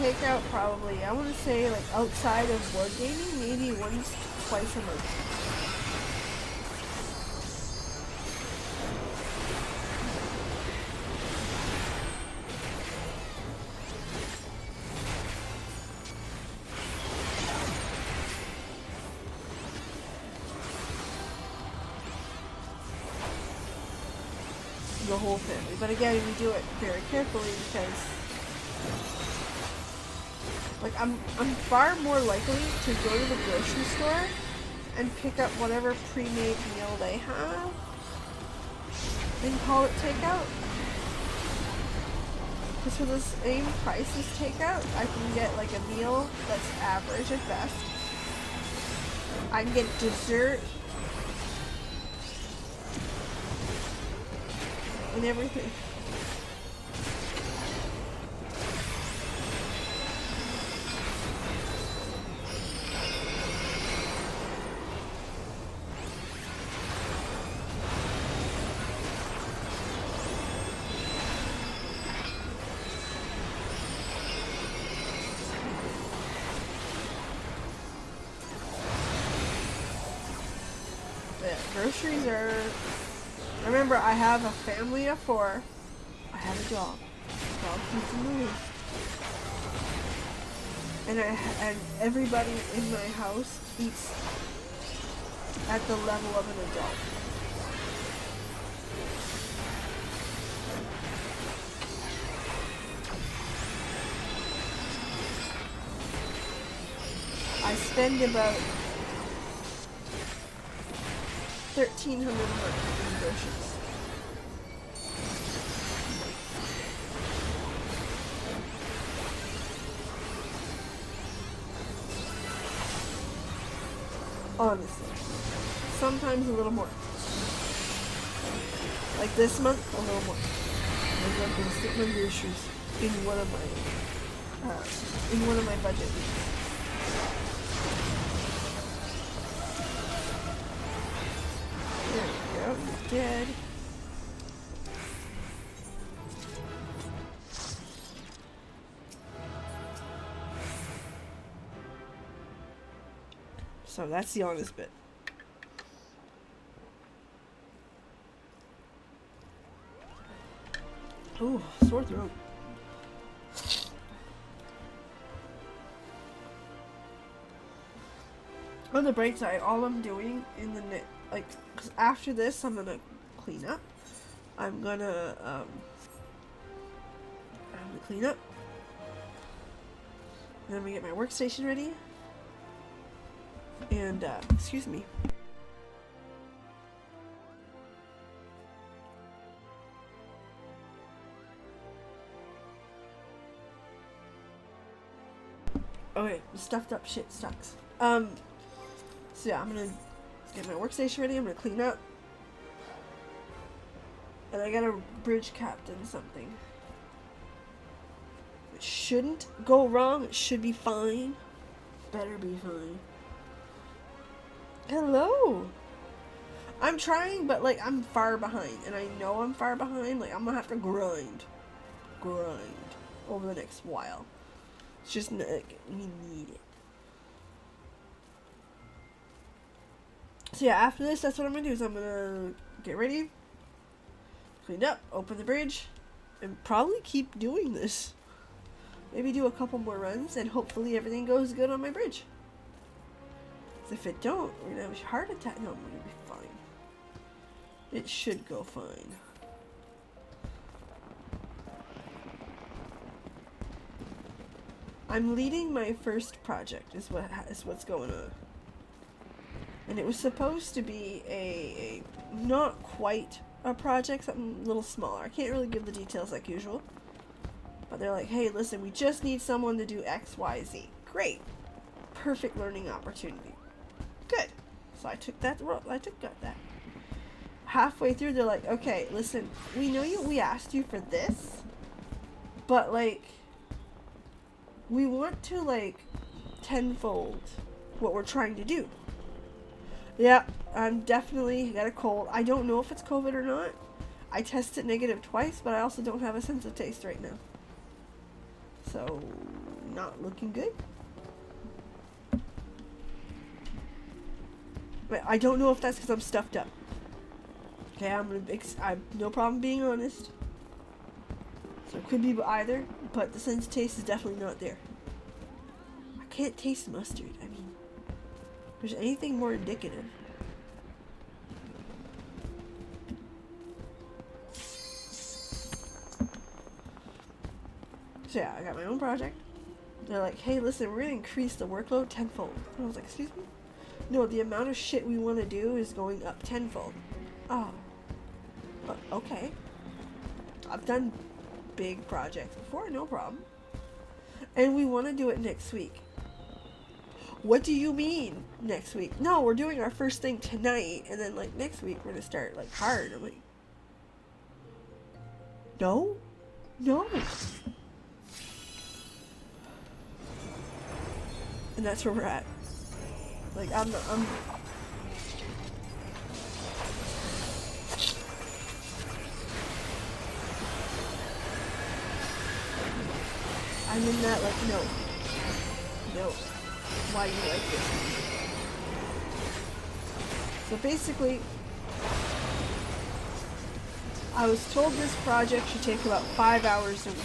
Takeout probably, I want to say, like, outside of board gaming, maybe once, twice a month. the whole family. But again, we do it very carefully because, like, I'm far more likely to go to the grocery store and pick up whatever pre-made meal they have and call it takeout. Because for the same price as takeout, I can get like a meal that's average at best. I can get dessert and everything. Groceries are... Remember, I have a family of 4. I have a dog. The dog keeps in the roost. And everybody in my house eats at the level of an adult. I spend about $1,300 a month in groceries. Honestly. Sometimes a little more. Like this month, a little more. Maybe I'm gonna stick my groceries in one of my budget weeks. There we go, you're dead. So that's the honest bit. Ooh, sore throat. On the bright side, all I'm doing in the cause after this, I'm gonna clean up. I'm gonna clean up. Then I'm gonna get my workstation ready. And, excuse me. Okay, stuffed up shit sucks. So yeah, I'm gonna get my workstation ready, I'm gonna clean up. And I gotta bridge captain something. It shouldn't go wrong, it should be fine. Better be fine. Hello! I'm trying, but like I'm far behind, and I know I'm far behind. Like I'm gonna have to grind over the next while. It's just like we need it. So yeah, after this, that's what I'm gonna do. Is I'm gonna get ready, clean up, open the bridge, and probably keep doing this. Maybe do a couple more runs, and hopefully everything goes good on my bridge. If it don't, we're gonna have a heart attack. No, I'm gonna be fine. It should go fine. I'm leading my first project is what's going on. And it was supposed to be a not quite a project, something a little smaller. I can't really give the details like usual. But they're like, hey, listen, we just need someone to do X, Y, Z. Great. Perfect learning opportunity. Good. So I took that. Halfway through, they're like, okay, listen, we know we asked you for this, but like, we want to like tenfold what we're trying to do. Yeah, I'm definitely got a cold. I don't know if it's COVID or not. I tested negative twice, but I also don't have a sense of taste right now. So, not looking good. But I don't know if that's because I'm stuffed up. Okay, I'm no problem being honest. So it could be either, but the sense of taste is definitely not there. I can't taste mustard. I mean, if there's anything more indicative. So yeah, I got my own project. They're like, hey, listen, we're gonna increase the workload tenfold. And I was like, excuse me? No, the amount of shit we want to do is going up tenfold. Oh. Okay. I've done big projects before, no problem. And we want to do it next week. What do you mean next week? No, we're doing our first thing tonight, and then like next week we're gonna start like hard. I'm like, no. And that's where we're at. Like I'm in that like no. Why do you like this? So basically, I was told this project should take about 5 hours a week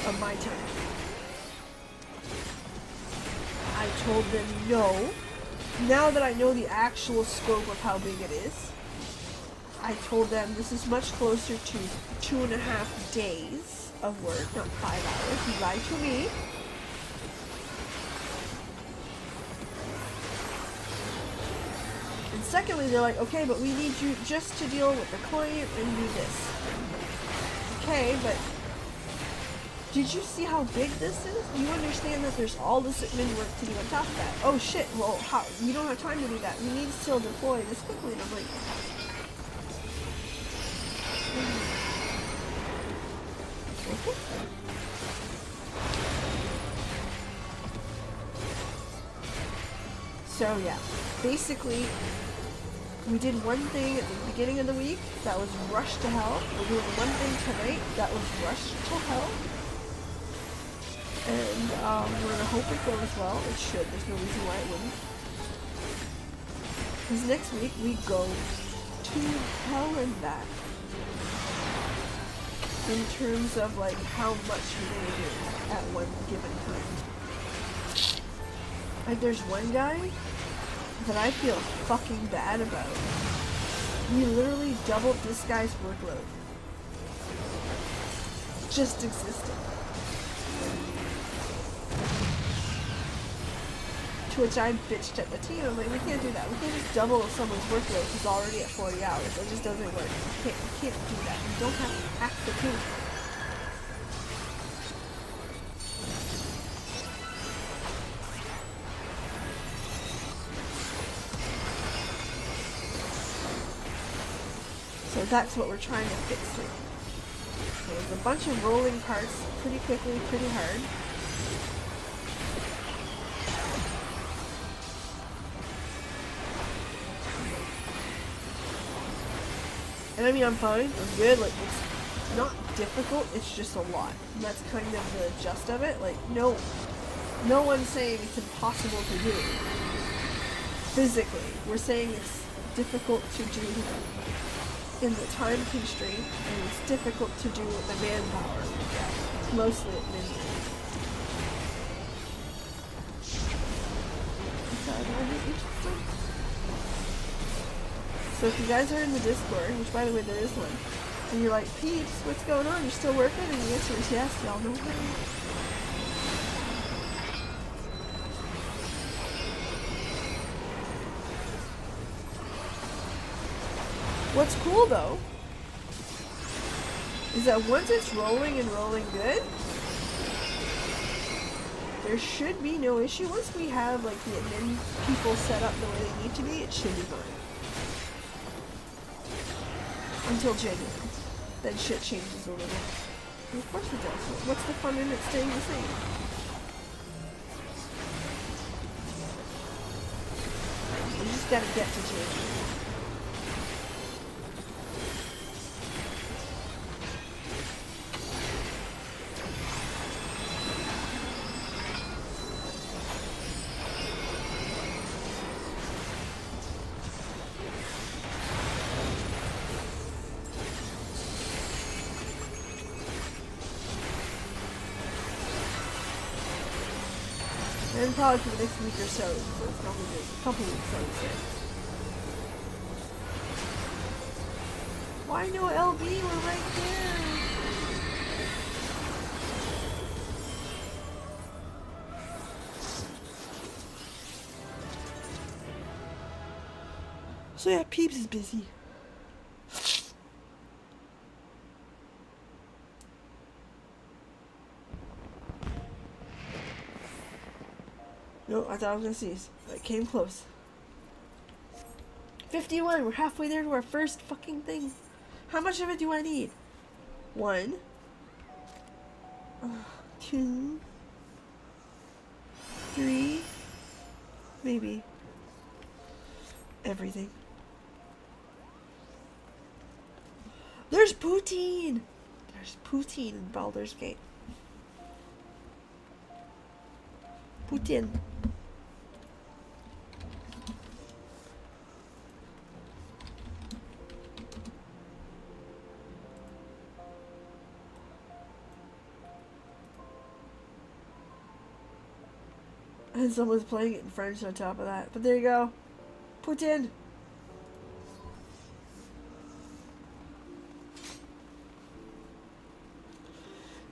of my time. I told them no. Now that I know the actual scope of how big it is, I told them this is much closer to 2.5 days of work, not 5 hours. You lied to me. And secondly, they're like, okay, but we need you just to deal with the client and do this. Okay, but did you see how big this is? You understand that there's all this admin work to do on top of that. Oh shit, well, how? We don't have time to do that. We need to still deploy this quickly. And I'm like, okay. So yeah, basically, we did one thing at the beginning of the week that was rushed to hell. We're doing one thing tonight that was rushed to hell. And we're going to hope it goes well. It should. There's no reason why it wouldn't. Because next week we go to hell and back. In terms of like how much we're going to do at one given time. Like there's one guy that I feel fucking bad about. We literally doubled this guy's workload. Just existing. To which I bitched at the team. I'm like, we can't do that. We can't just double someone's workload who's already at 40 hours. It just doesn't work. You can't do that. You don't have to hack the team. So that's what we're trying to fix here. There's a bunch of rolling parts pretty quickly, pretty hard. And I mean, I'm fine, I'm good, like, it's not difficult, it's just a lot. And that's kind of the gist of it. Like, no one's saying it's impossible to do. Physically, we're saying it's difficult to do in the time constraint, and it's difficult to do with the manpower. Yeah, mostly at midnight. So if you guys are in the Discord, which by the way there is one, and you're like, Peebs, what's going on? You're still working? And the answer is yes, y'all know that. What's cool though, is that once it's rolling and rolling good, there should be no issue. Once we have like the admin people set up the way they need to be, it should be fine. Until January. Then shit changes a little. And of course it does. What's the fun in it staying the same? We just gotta get to January. And probably for the next week or so, so it's probably a couple weeks, I would say. Why no LB? We're right there. So yeah, Peebs is busy. No, I thought I was gonna sneeze. I came close. 51, we're halfway there to our first fucking thing. How much of it do I need? 1, 2, 3, maybe. Everything. There's poutine! There's poutine in Baldur's Gate. Poutine. And someone's playing it in French on top of that. But there you go. Poutine.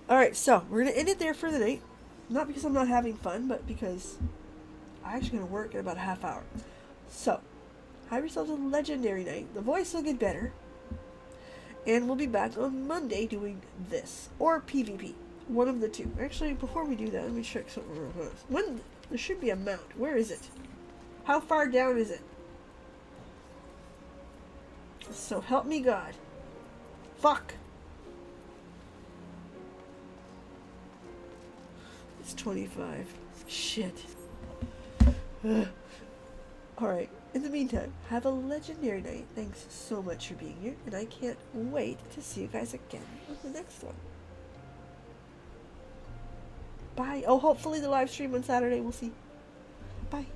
Alright, so we're going to end it there for the night. Not because I'm not having fun, but because I'm actually going to work in about a half hour. So, have yourselves a legendary night. The voice will get better. And we'll be back on Monday doing this. Or PvP. One of the two. Actually, before we do that, let me check something real quick. When there should be a mount. Where is it? How far down is it? So help me God. Fuck. It's 25. Shit. Alright. In the meantime, have a legendary night. Thanks so much for being here. And I can't wait to see you guys again on the next one. Bye. Oh, hopefully the live stream on Saturday. We'll see. Bye.